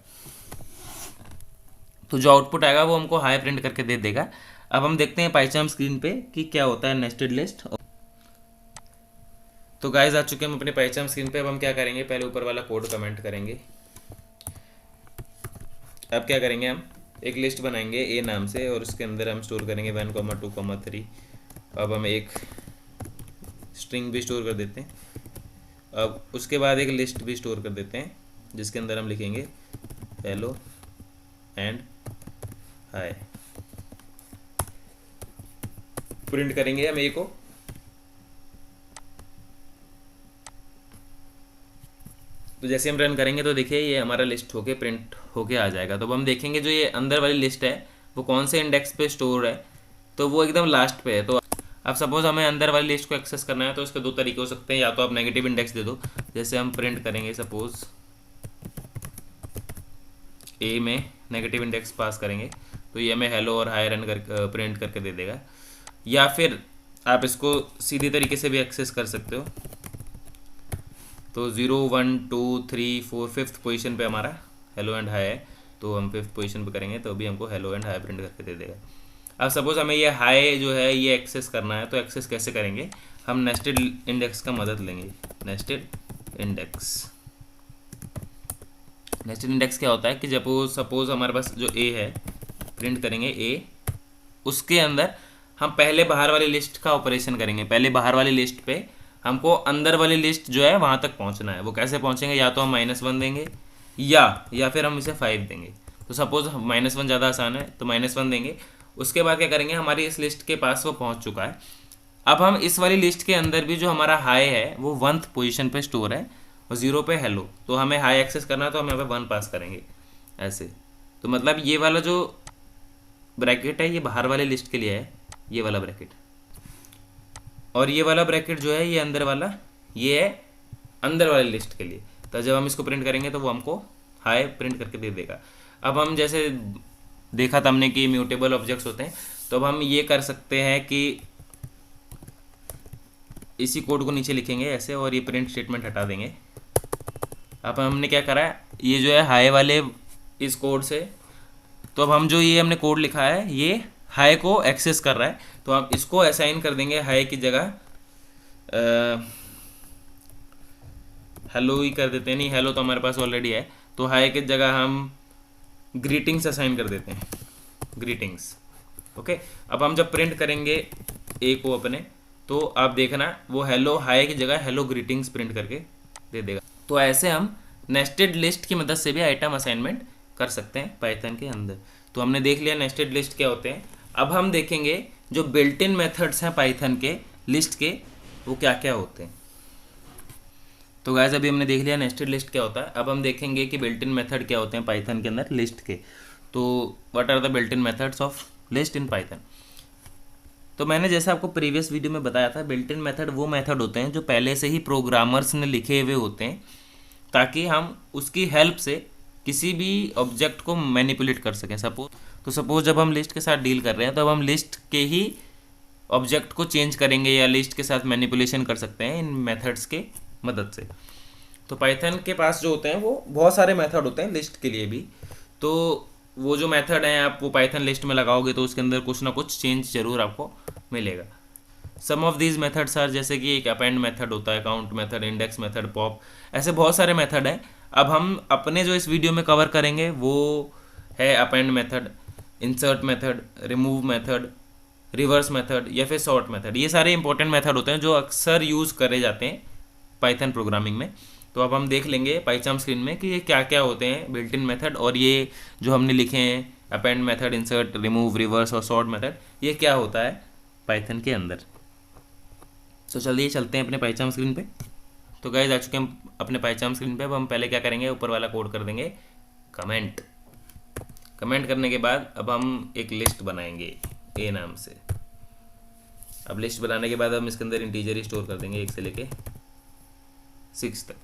तो जो आउटपुट आएगा वो हमको हाई प्रिंट करके दे देगा। अब हम देखते हैं पाइथन स्क्रीन पे कि क्या होता है नेस्टेड लिस्ट। तो गाइस आ चुके हैं हम अपने पाइथन स्क्रीन पे। अब हम क्या करेंगे, पहले ऊपर वाला कोड कमेंट करेंगे। अब क्या करेंगे, हम एक लिस्ट बनाएंगे ए नाम से और उसके अंदर हम स्टोर करेंगे 1, 2, 3। अब हम एक स्ट्रिंग भी स्टोर कर देते हैं। अब उसके बाद एक लिस्ट भी स्टोर कर देते हैं जिसके अंदर हम लिखेंगे हेलो एंड हाय। प्रिंट करेंगे हम ए को। तो जैसे हम रन करेंगे तो देखिए ये हमारा लिस्ट होके प्रिंट होके आ जाएगा। तो अब हम देखेंगे जो ये अंदर वाली लिस्ट है वो कौन से इंडेक्स पे स्टोर है, तो वो एकदम लास्ट पे है। तो अब सपोज हमें अंदर वाली लिस्ट को एक्सेस करना है तो इसके 2 तरीके हो सकते हैं, या तो आप नेगेटिव इंडेक्स दे दो, जैसे हम प्रिंट करेंगे सपोज ए में नेगेटिव इंडेक्स पास करेंगे तो ये हमें हेलो और हाई रन कर प्रिंट करके दे देगा, या फिर आप इसको सीधी तरीके से भी एक्सेस कर सकते हो। तो 0 1 2 3 4 5th पोजीशन पे हमारा हेलो एंड हाई है, तो हम 5th पोजीशन पे करेंगे तो अभी हमको हेलो एंड हाई प्रिंट करके दे देगा। अब सपोज हमें ये हाई जो है ये एक्सेस करना है, तो एक्सेस कैसे करेंगे, हम नेस्टेड इंडेक्स का मदद लेंगे। नेस्टेड इंडेक्स क्या होता है कि जब सपोज हमारे पास जो ए है, प्रिंट करेंगे ए, उसके अंदर हम पहले बाहर वाली लिस्ट का ऑपरेशन करेंगे। पहले बाहर वाली लिस्ट पे हमको अंदर वाली लिस्ट जो है वहाँ तक पहुँचना है। वो कैसे पहुँचेंगे, या तो हम -1 देंगे या फिर हम इसे 5 देंगे। तो सपोज -1 ज़्यादा आसान है तो -1 देंगे। उसके बाद क्या करेंगे, हमारी इस लिस्ट के पास वो पहुँच चुका है। अब हम इस वाली लिस्ट के अंदर भी जो हमारा हाई है वो 1th पोजीशन पे स्टोर है और 0 पे हेलो, तो हमें हाई एक्सेस करना है तो हम यहाँ पे 1 पास करेंगे ऐसे। तो मतलब ये वाला जो ब्रैकेट है ये बाहर वाले लिस्ट के लिए है, ये वाला ब्रैकेट, और ये वाला ब्रैकेट जो है ये अंदर वाला, ये है अंदर वाली लिस्ट के लिए। तो जब हम इसको प्रिंट करेंगे तो वो हमको हाई प्रिंट करके दे देगा। अब हम जैसे देखा था हमने कि म्यूटेबल ऑब्जेक्ट्स होते हैं, तो अब हम ये कर सकते हैं कि इसी कोड को नीचे लिखेंगे ऐसे और ये प्रिंट स्टेटमेंट हटा देंगे। अब हमने क्या करा है, ये जो है हाई वाले इस कोड से, तो अब हम जो ये हमने कोड लिखा है ये हाई को एक्सेस कर रहा है, तो हम इसको असाइन कर देंगे हाई की जगह हेलो ही कर देते हैं। नहीं, हेलो तो हमारे पास ऑलरेडी है, तो हाई की जगह हम ग्रीटिंग्स असाइन कर देते हैं, ग्रीटिंग्स। ओके, अब हम जब प्रिंट करेंगे ए को अपने, तो आप देखना वो हेलो हाई की जगह हेलो ग्रीटिंग्स प्रिंट करके दे देगा। तो ऐसे हम नेस्टेड लिस्ट की मदद से भी आइटम असाइनमेंट कर सकते हैं पाइथन के अंदर। तो हमने देख लिया नेस्टेड लिस्ट क्या होते हैं। अब हम देखेंगे जो बिल्ट इन मेथड्स हैं पाइथन के लिस्ट के, वो क्या क्या होते हैं। तो गाइस अभी हमने देख लिया नेस्टेड लिस्ट क्या होता है। अब हम देखेंगे कि बिल्ट इन मेथड क्या होते हैं पाइथन के अंदर लिस्ट के। तो what are the built in methods of list in Python. तो मैंने जैसे आपको प्रीवियस वीडियो में बताया था, बिल्ट इन मेथड वो मेथड होते हैं जो पहले से ही प्रोग्रामर्स ने लिखे हुए होते हैं, ताकि हम उसकी हेल्प से किसी भी ऑब्जेक्ट को मैनिपुलेट कर सकें। सपोज जब हम लिस्ट के साथ डील कर रहे हैं, तो अब हम लिस्ट के ही ऑब्जेक्ट को चेंज करेंगे या लिस्ट के साथ मैनिपुलेशन कर सकते हैं इन मेथड्स के मदद से। तो पाइथन के पास जो होते हैं वो बहुत सारे मेथड होते हैं लिस्ट के लिए भी। तो वो जो मेथड हैं आप वो पाइथन लिस्ट में लगाओगे तो उसके अंदर कुछ ना कुछ चेंज जरूर आपको मिलेगा। सम ऑफ दीज मेथड्स आर, जैसे कि एक अपेंड मेथड होता है, count method, index method, pop, ऐसे बहुत सारे मेथड हैं। अब हम अपने जो इस वीडियो में कवर करेंगे वो है append method, insert method, remove method, reverse method या फिर सॉर्ट मेथड। ये सारे इंपॉर्टेंट मेथड होते हैं जो अक्सर यूज़ करे जाते हैं पाइथन प्रोग्रामिंग में। तो अब हम देख लेंगे पाइथन स्क्रीन में कि ये क्या क्या होते हैं बिल्ट इन मेथड, और ये जो हमने लिखे हैं append method, insert, remove, reverse और सॉर्ट मेथड, ये क्या होता है पाइथन के अंदर। तो चलिए चलते हैं अपने पाइथन स्क्रीन पे। तो गाइस आ चुके हम अपने पाइथन स्क्रीन पे। अब हम पहले क्या करेंगे, ऊपर वाला कोड कर देंगे कमेंट। कमेंट करने के बाद अब हम एक लिस्ट बनाएंगे ए नाम से। अब लिस्ट बनाने के बाद हम इसके अंदर इंटीजर ही स्टोर कर देंगे 1 से लेके 6 तक।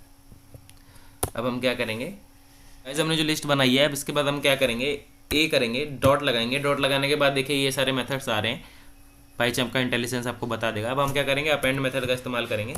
अब हम क्या करेंगे, ऐसे हमने जो लिस्ट बनाई है, अब इसके बाद हम क्या करेंगे, ए करेंगे, डॉट लगाएंगे। डॉट लगाने के बाद देखिए ये सारे मेथड्स आ रहे हैं, पाइथन का इंटेलिजेंस आपको बता देगा। अब हम क्या करेंगे, अपेंड मेथड का इस्तेमाल करेंगे।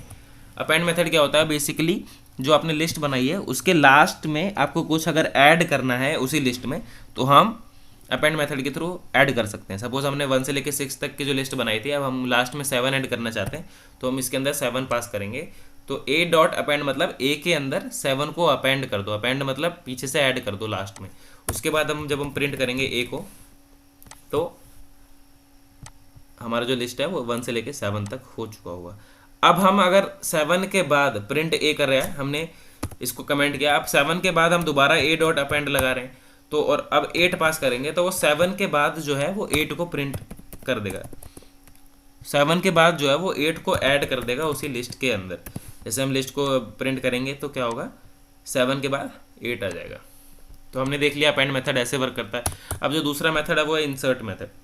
अपेंड मेथड क्या होता है, बेसिकली जो आपने लिस्ट बनाई है उसके लास्ट में आपको कुछ अगर ऐड करना है उसी लिस्ट में, तो हम अपेंड मेथड के थ्रू ऐड कर सकते हैं। सपोज हमने 1 से लेकर 6 तक की जो लिस्ट बनाई थी, अब हम लास्ट में 7 ऐड करना चाहते हैं, तो हम इसके अंदर 7 पास करेंगे। तो ए डॉट अपेंड मतलब ए के अंदर 7 को अपेंड कर दो। अपेंड मतलब पीछे से ऐड कर दो लास्ट में। उसके बाद जब हम प्रिंट करेंगे ए को, तो हमारा जो लिस्ट है वो 1 से लेके 7 तक हो चुका होगा। अब हम अगर 7 के बाद प्रिंट ए कर रहे हैं, हमने इसको कमेंट किया, अब 7 के बाद हम दोबारा ए डॉट अपेंड लगा रहे हैं, तो और अब 8 पास करेंगे, तो वो 7 के बाद जो है वो 8 को प्रिंट कर देगा। 7 के बाद जो है वो 8 को ऐड कर देगा उसी लिस्ट के अंदर। जैसे हम लिस्ट को प्रिंट करेंगे तो क्या होगा, 7 के बाद 8 आ जाएगा। तो हमने देख लिया अपेंड मेथड ऐसे वर्क करता है। अब जो दूसरा मेथड है वो है इंसर्ट मेथड।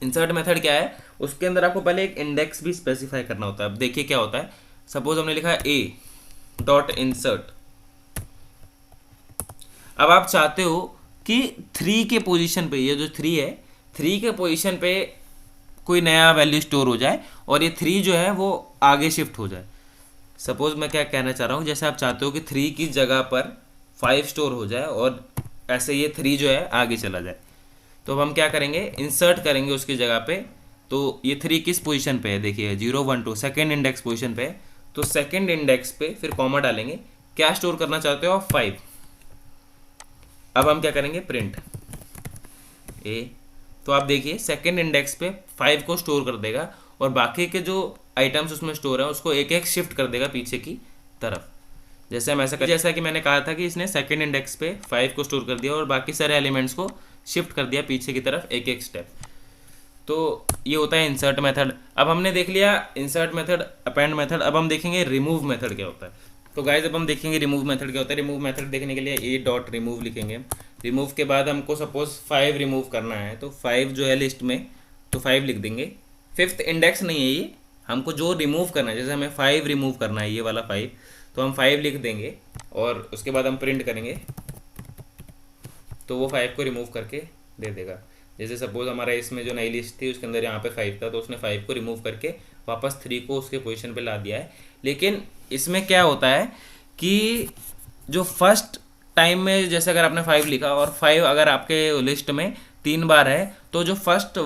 इंसर्ट मेथड क्या है, उसके अंदर आपको पहले एक इंडेक्स भी स्पेसिफाई करना होता है। अब देखिए क्या होता है, सपोज हमने लिखा है ए डॉट इंसर्ट। अब आप चाहते हो कि 3 के पोजीशन पे, ये जो 3 है, 3 के पोजीशन पे कोई नया वैल्यू स्टोर हो जाए और ये 3 जो है वो आगे शिफ्ट हो जाए। सपोज मैं क्या कहना चाह रहा हूँ, जैसे आप चाहते हो कि 3 की जगह पर 5 स्टोर हो जाए और ऐसे ये 3 जो है आगे चला जाए, तो अब हम क्या करेंगे, इंसर्ट करेंगे उसकी जगह पे। तो ये 3 किस पोजीशन पे है, देखिए 0 1 2 सेकेंड इंडेक्स पोजीशन पे है, तो सेकेंड इंडेक्स पे फिर कॉमा डालेंगे, क्या स्टोर करना चाहते हो आप, 5। अब हम क्या करेंगे, प्रिंट ए, तो आप देखिए सेकेंड इंडेक्स पे 5 को स्टोर कर देगा और बाकी के जो आइटम्स उसमें स्टोर है उसको एक एक शिफ्ट कर देगा पीछे की तरफ। जैसे हम ऐसा जैसा कि मैंने कहा था कि इसने सेकेंड इंडेक्स पे 5 को स्टोर कर दिया और बाकी सारे एलिमेंट्स को शिफ्ट कर दिया पीछे की तरफ एक एक स्टेप। तो ये होता है इंसर्ट मेथड। अब हमने देख लिया इंसर्ट मेथड, अपेंड मेथड। अब हम देखेंगे रिमूव मेथड क्या होता है। तो गाइज अब हम देखेंगे रिमूव मेथड क्या होता है। रिमूव मेथड देखने के लिए ए डॉट रिमूव लिखेंगे। रिमूव के बाद हमको सपोज 5 रिमूव करना है, तो 5 जो है लिस्ट में, तो 5 लिख देंगे। 5th इंडेक्स नहीं है ये, हमको जो रिमूव करना है, जैसे हमें 5 रिमूव करना है, ये वाला 5, तो हम 5 लिख देंगे और उसके बाद हम प्रिंट करेंगे, तो वो 5 को रिमूव करके दे देगा। जैसे सपोज हमारा इसमें जो नई लिस्ट थी उसके अंदर यहाँ पे 5 था, तो उसने 5 को रिमूव करके वापस 3 को उसके पोजीशन पे ला दिया है। लेकिन इसमें क्या होता है कि जो फर्स्ट टाइम में, जैसे अगर आपने 5 लिखा और 5 अगर आपके लिस्ट में 3 बार है, तो जो फर्स्ट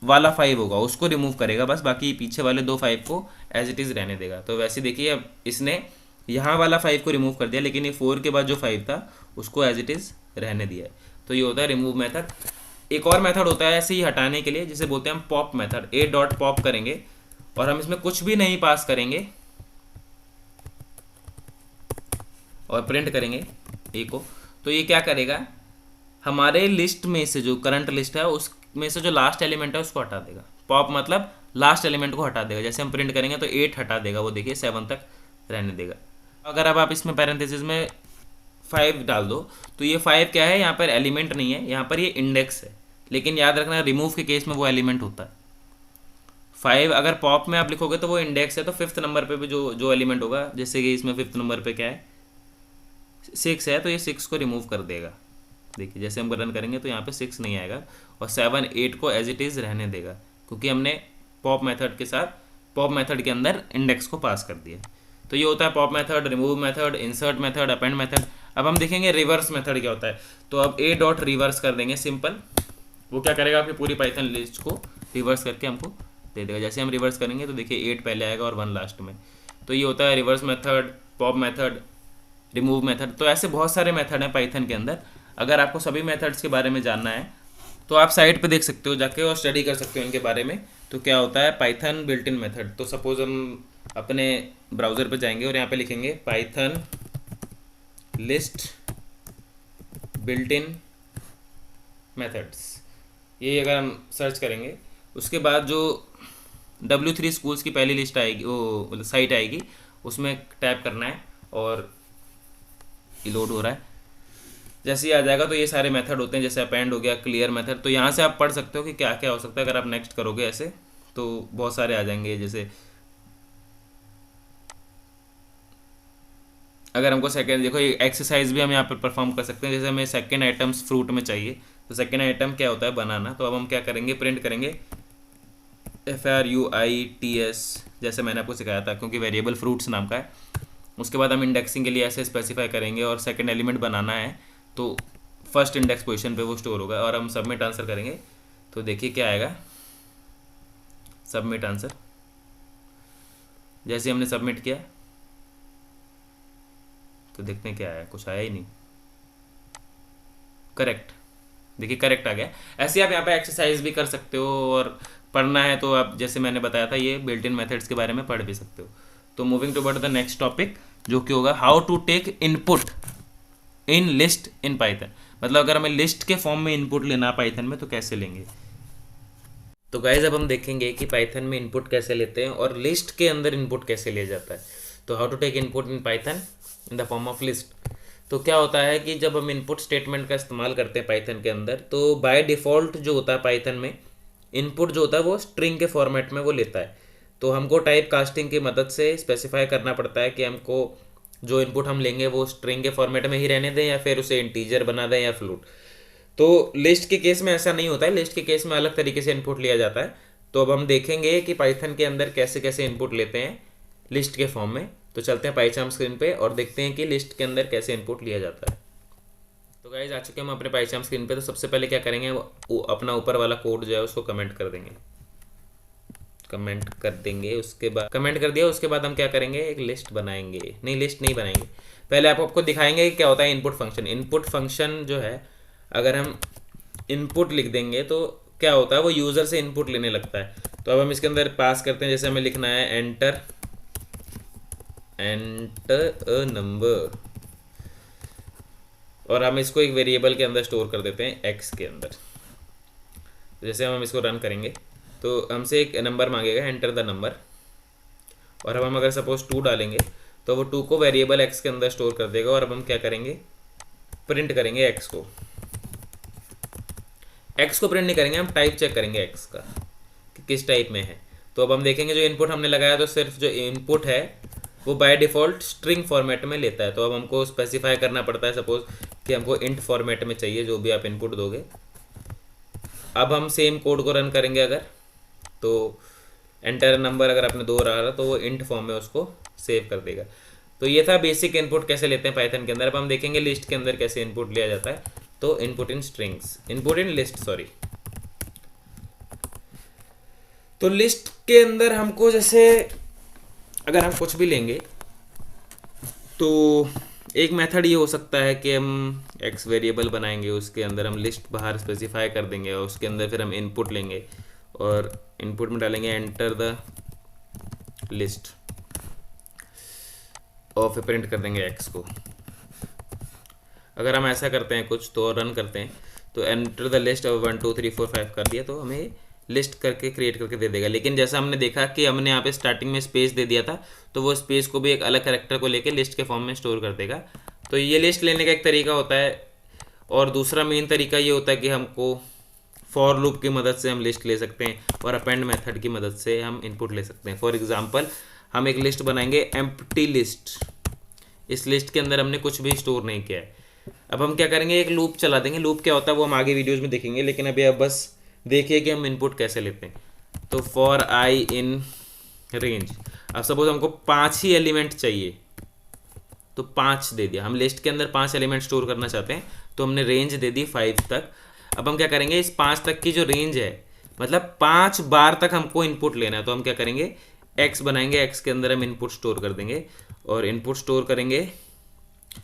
वाला 5 होगा उसको रिमूव करेगा बस, बाकी पीछे वाले 2 5 को एज इट इज़ रहने देगा। तो वैसे देखिए अब इसने यहाँ वाला 5 को रिमूव कर दिया, लेकिन ये 4 के बाद जो 5 था उसको एज इट इज़ रहने दिया है। तो ये होता है रिमूव मेथड। एक और मेथड होता है ऐसे ही हटाने के लिए, जिसे बोलते हैं हम पॉप मेथड। ए डॉट पॉप करेंगे और हम इसमें कुछ भी नहीं पास करेंगे और प्रिंट करेंगे ए को, तो ये क्या करेगा, हमारे लिस्ट में से जो करंट लिस्ट है उसमें से जो लास्ट एलिमेंट है उसको हटा देगा। पॉप मतलब लास्ट एलिमेंट को हटा देगा। जैसे हम प्रिंट करेंगे तो 8 हटा देगा, वो देखिए 7 तक रहने देगा। अगर अब आप इसमें पैरेंथेसिस में 5 डाल दो, तो ये 5 क्या है, यहाँ पर एलिमेंट नहीं है, यहाँ पर ये इंडेक्स है। लेकिन याद रखना रिमूव के केस में वो एलिमेंट होता है। 5 अगर पॉप में आप लिखोगे तो वो इंडेक्स है, तो 5th नंबर पे भी जो एलिमेंट होगा, जैसे कि इसमें 5th नंबर पे क्या है, 6 है, तो ये 6 को रिमूव कर देगा। देखिए जैसे हम रन करेंगे तो यहाँ पे 6 नहीं आएगा और 7 8 को एज इट इज़ रहने देगा, क्योंकि हमने पॉप मेथड के साथ, पॉप मेथड के अंदर इंडेक्स को पास कर दिया। तो ये होता है pop method, remove method, insert method, append method. अब हम देखेंगे रिवर्स मेथड क्या होता है। तो अब ए डॉट रिवर्स कर देंगे, सिंपल। वो क्या करेगा, आपकी पूरी पाइथन लिस्ट को रिवर्स करके हमको दे देगा। जैसे हम रिवर्स करेंगे तो देखिए 8 पहले आएगा और 1 लास्ट में। तो ये होता है reverse method, pop method, remove method. तो ऐसे बहुत सारे मेथड हैं पाइथन के अंदर। अगर आपको सभी मेथड्स के बारे में जानना है तो आप साइट पे देख सकते हो जाके और स्टडी कर सकते हो इनके बारे में। तो क्या होता है पाइथन बिल्ट इन मेथड। तो सपोज हम अपने ब्राउज़र पे जाएंगे और यहाँ पे लिखेंगे Python list built in methods. ये अगर हम सर्च करेंगे उसके बाद जो W3 स्कूल्स की पहली लिस्ट आएगी, वो साइट आएगी, उसमें टैप करना है और ये लोड हो रहा है। जैसे ही आ जाएगा तो ये सारे मेथड होते हैं, जैसे अपेंड हो गया, क्लियर मेथड। तो यहाँ से आप पढ़ सकते हो कि क्या क्या हो सकता है। अगर आप नेक्स्ट करोगे ऐसे तो बहुत सारे आ जाएंगे। जैसे अगर हमको सेकेंड, देखो ये एक्सरसाइज भी हम यहाँ पर परफॉर्म कर सकते हैं। जैसे हमें सेकेंड आइटम्स फ्रूट में चाहिए, तो सेकेंड आइटम क्या होता है, बनाना। तो अब हम क्या करेंगे, प्रिंट करेंगे FRUITS, जैसे मैंने आपको सिखाया था, क्योंकि वेरिएबल फ्रूट्स नाम का है। उसके बाद हम इंडेक्सिंग के लिए ऐसे स्पेसिफाई करेंगे और सेकंड एलिमेंट बनाना है, तो फर्स्ट इंडेक्स पोजीशन पे वो स्टोर होगा। और हम सबमिट आंसर करेंगे तो देखिए क्या आएगा, सबमिट आंसर। जैसे हमने सबमिट किया तो देखते हैं क्या आया, कुछ आया ही नहीं। करेक्ट, देखिए करेक्ट आ गया। ऐसे आप यहाँ पे एक्सरसाइज भी कर सकते हो और पढ़ना है तो आप, जैसे मैंने बताया था, ये बिल्ट इन मेथड्स के बारे में पढ़ भी सकते हो। तो moving toward the next topic, जो कि होगा how to take input in list in Python. मतलब अगर हमें लिस्ट के फॉर्म में इनपुट लेना पाइथन में तो कैसे लेंगे। तो गाइज अब हम देखेंगे कि पाइथन में इनपुट कैसे लेते हैं और लिस्ट के अंदर इनपुट कैसे लिया जाता है। तो how to take input in Python in the form of list. तो क्या होता है कि जब हम इनपुट स्टेटमेंट का इस्तेमाल करते हैं पाइथन के अंदर, तो बाय डिफ़ॉल्ट जो होता है पाइथन में इनपुट जो होता है वो स्ट्रिंग के फॉर्मेट में वो लेता है। तो हमको टाइप कास्टिंग की मदद से स्पेसिफाई करना पड़ता है कि हमको जो इनपुट हम लेंगे वो स्ट्रिंग के फॉर्मेट में ही रहने दें या फिर उसे इंटीजर बना दें या फ्लोट। तो लिस्ट के केस में ऐसा नहीं होता है, लिस्ट के केस में अलग तरीके से इनपुट लिया जाता है। तो अब हम देखेंगे कि पाइथन के अंदर कैसे कैसे इनपुट लेते हैं लिस्ट के फॉर्म में। तो चलते हैं पाइचार्म स्क्रीन पे और देखते हैं कि लिस्ट के अंदर कैसे इनपुट लिया जाता है। तो गाइज आ चुके हैं हम अपने पाइचार्म स्क्रीन पे। तो सबसे पहले क्या करेंगे, वो अपना ऊपर वाला कोड जो है उसको कमेंट कर देंगे, कमेंट कर देंगे। उसके बाद कमेंट कर दिया, उसके बाद हम क्या करेंगे, एक लिस्ट बनाएंगे। नहीं, लिस्ट नहीं बनाएंगे, पहले आपको दिखाएंगे कि क्या होता है इनपुट फंक्शन। इनपुट फंक्शन जो है, अगर हम इनपुट लिख देंगे तो क्या होता है, वो यूज़र से इनपुट लेने लगता है। तो अब हम इसके अंदर पास करते हैं, जैसे हमें लिखना है एंटर अ नंबर, और हम इसको एक वेरिएबल के अंदर स्टोर कर देते हैं एक्स के अंदर। जैसे हम इसको रन करेंगे तो हमसे एक नंबर मांगेगा, एंटर द नंबर, और अब हम अगर सपोज 2 डालेंगे तो वो 2 को वेरिएबल एक्स के अंदर स्टोर कर देगा। और अब हम क्या करेंगे, प्रिंट करेंगे एक्स को। एक्स को प्रिंट नहीं करेंगे, हम टाइप चेक करेंगे एक्स का कि किस टाइप में है। तो अब हम देखेंगे जो इनपुट हमने लगाया, तो सिर्फ जो इनपुट है वो बाय डिफ़ॉल्ट स्ट्रिंग फॉर्मेट में लेता है। तो अब हमको स्पेसिफाई करना पड़ता है, सपोज कि हमको इंट फॉर्मेट में चाहिए जो भी आप इनपुट दोगे। अब हम सेम कोड को रन करेंगे अगर, तो एंटर नंबर अगर आपने 2 रहा तो वो इंट फॉर्म में उसको सेव कर देगा। तो ये था बेसिक इनपुट कैसे लेते हैं पाइथन के अंदर। अब हम देखेंगे लिस्ट के अंदर कैसे इनपुट लिया जाता है। तो input in strings, input in list sorry. तो लिस्ट के अंदर हमको जैसे अगर हम कुछ भी लेंगे तो एक मेथड ये हो सकता है कि हम एक्स वेरिएबल बनाएंगे, उसके अंदर हम लिस्ट बाहर स्पेसिफाई कर देंगे, और उसके अंदर फिर हम इनपुट लेंगे और इनपुट में डालेंगे एंटर द लिस्ट और फिर प्रिंट कर देंगे एक्स को। अगर हम ऐसा करते हैं कुछ तो रन करते हैं तो एंटर द लिस्ट और 1 2 3 4 5 कर दिया तो हमें लिस्ट करके क्रिएट करके दे देगा। लेकिन जैसा हमने देखा कि हमने यहाँ पे स्टार्टिंग में स्पेस दे दिया था, तो वो स्पेस को भी एक अलग कैरेक्टर को लेके लिस्ट के फॉर्म में स्टोर कर देगा। तो ये लिस्ट लेने का एक तरीका होता है। और दूसरा मेन तरीका ये होता है कि हमको फॉर लूप की मदद से हम लिस्ट ले सकते हैं और अपेंड मेथड की मदद से हम इनपुट ले सकते हैं। फॉर एग्जांपल हम एक लिस्ट बनाएंगे एम्प्टी लिस्ट। इस लिस्ट के अंदर हमने कुछ भी स्टोर नहीं किया है। अब हम क्या करेंगे, एक लूप चला देंगे। लूप क्या होता है वो हम आगे वीडियोज़ में देखेंगे, लेकिन अभी आप बस देखिए कि हम इनपुट कैसे लेते हैं। तो फॉर आई इन रेंज, अब सपोज हमको 5 ही एलिमेंट चाहिए तो 5 दे दिया। हम लिस्ट के अंदर 5 एलिमेंट स्टोर करना चाहते हैं तो हमने रेंज दे दी 5 तक। अब हम क्या करेंगे, इस 5 तक की जो रेंज है, मतलब 5 बार तक हमको इनपुट लेना है, तो हम क्या करेंगे, एक्स बनाएंगे। एक्स के अंदर हम इनपुट स्टोर कर देंगे और इनपुट स्टोर करेंगे।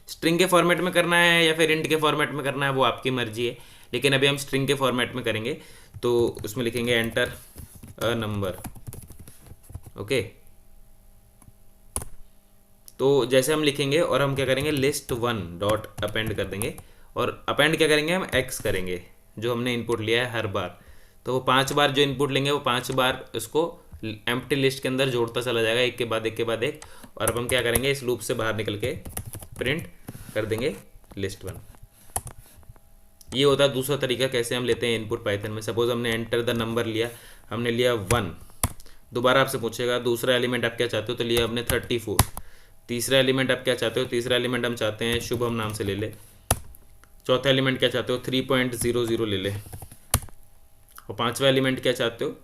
स्ट्रिंग के फॉर्मेट में करना है या फिर इंट के फॉर्मेट में करना है वो आपकी मर्जी है, लेकिन अभी हम स्ट्रिंग के फॉर्मेट में करेंगे। तो उसमें लिखेंगे एंटर अ नंबर। ओके, तो जैसे हम लिखेंगे और हम क्या करेंगे, लिस्ट 1 डॉट अपेंड कर देंगे। और अपेंड क्या करेंगे, हम एक्स करेंगे जो हमने इनपुट लिया है हर बार। तो वो 5 बार जो इनपुट लेंगे वो 5 बार उसको एम्प्टी लिस्ट के अंदर जोड़ता चला जाएगा, एक के बाद एक के बाद एक। और अब हम क्या करेंगे, इस लूप से बाहर निकल के प्रिंट कर देंगे लिस्ट 1। ये होता है दूसरा तरीका कैसे हम लेते हैं इनपुट पाइथन में। सपोज हमने एंटर द नंबर लिया, हमने लिया 1, दोबारा आपसे पूछेगा दूसरा एलिमेंट आप क्या चाहते हो, तो लिया हमने 34। तीसरा एलिमेंट आप क्या चाहते हो, तीसरा एलिमेंट हम चाहते हैं शुभम नाम से ले ले। चौथा एलिमेंट क्या चाहते हो, 3.00 ले ले। और पांचवा एलिमेंट क्या चाहते हो,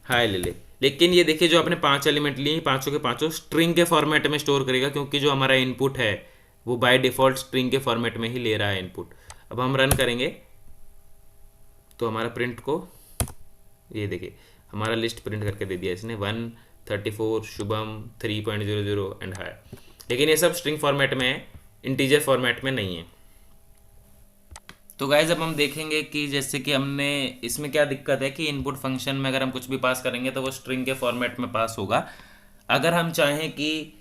हाई ले ले। लेकिन ये देखिए जो आपने 5 एलिमेंट लिए, पांचों के पांचों स्ट्रिंग के फॉर्मेट में स्टोर करेगा, क्योंकि जो हमारा इनपुट है वो बाय डिफ़ॉल्ट स्ट्रिंग के फॉर्मेट में ही ले रहा है इनपुट। अब हम रन करेंगे तो हमारा प्रिंट को, ये देखिए हमारा लिस्ट प्रिंट करके दे दिया इसने, 1 34 शुभम 3.00 एंड हाई। लेकिन ये सब स्ट्रिंग फॉर्मेट में है, इंटीजर फॉर्मेट में नहीं है। तो गाइज अब हम देखेंगे कि जैसे कि हमने इसमें क्या दिक्कत है कि इनपुट फंक्शन में अगर हम कुछ भी पास करेंगे तो वो स्ट्रिंग के फॉर्मेट में पास होगा। अगर हम चाहें कि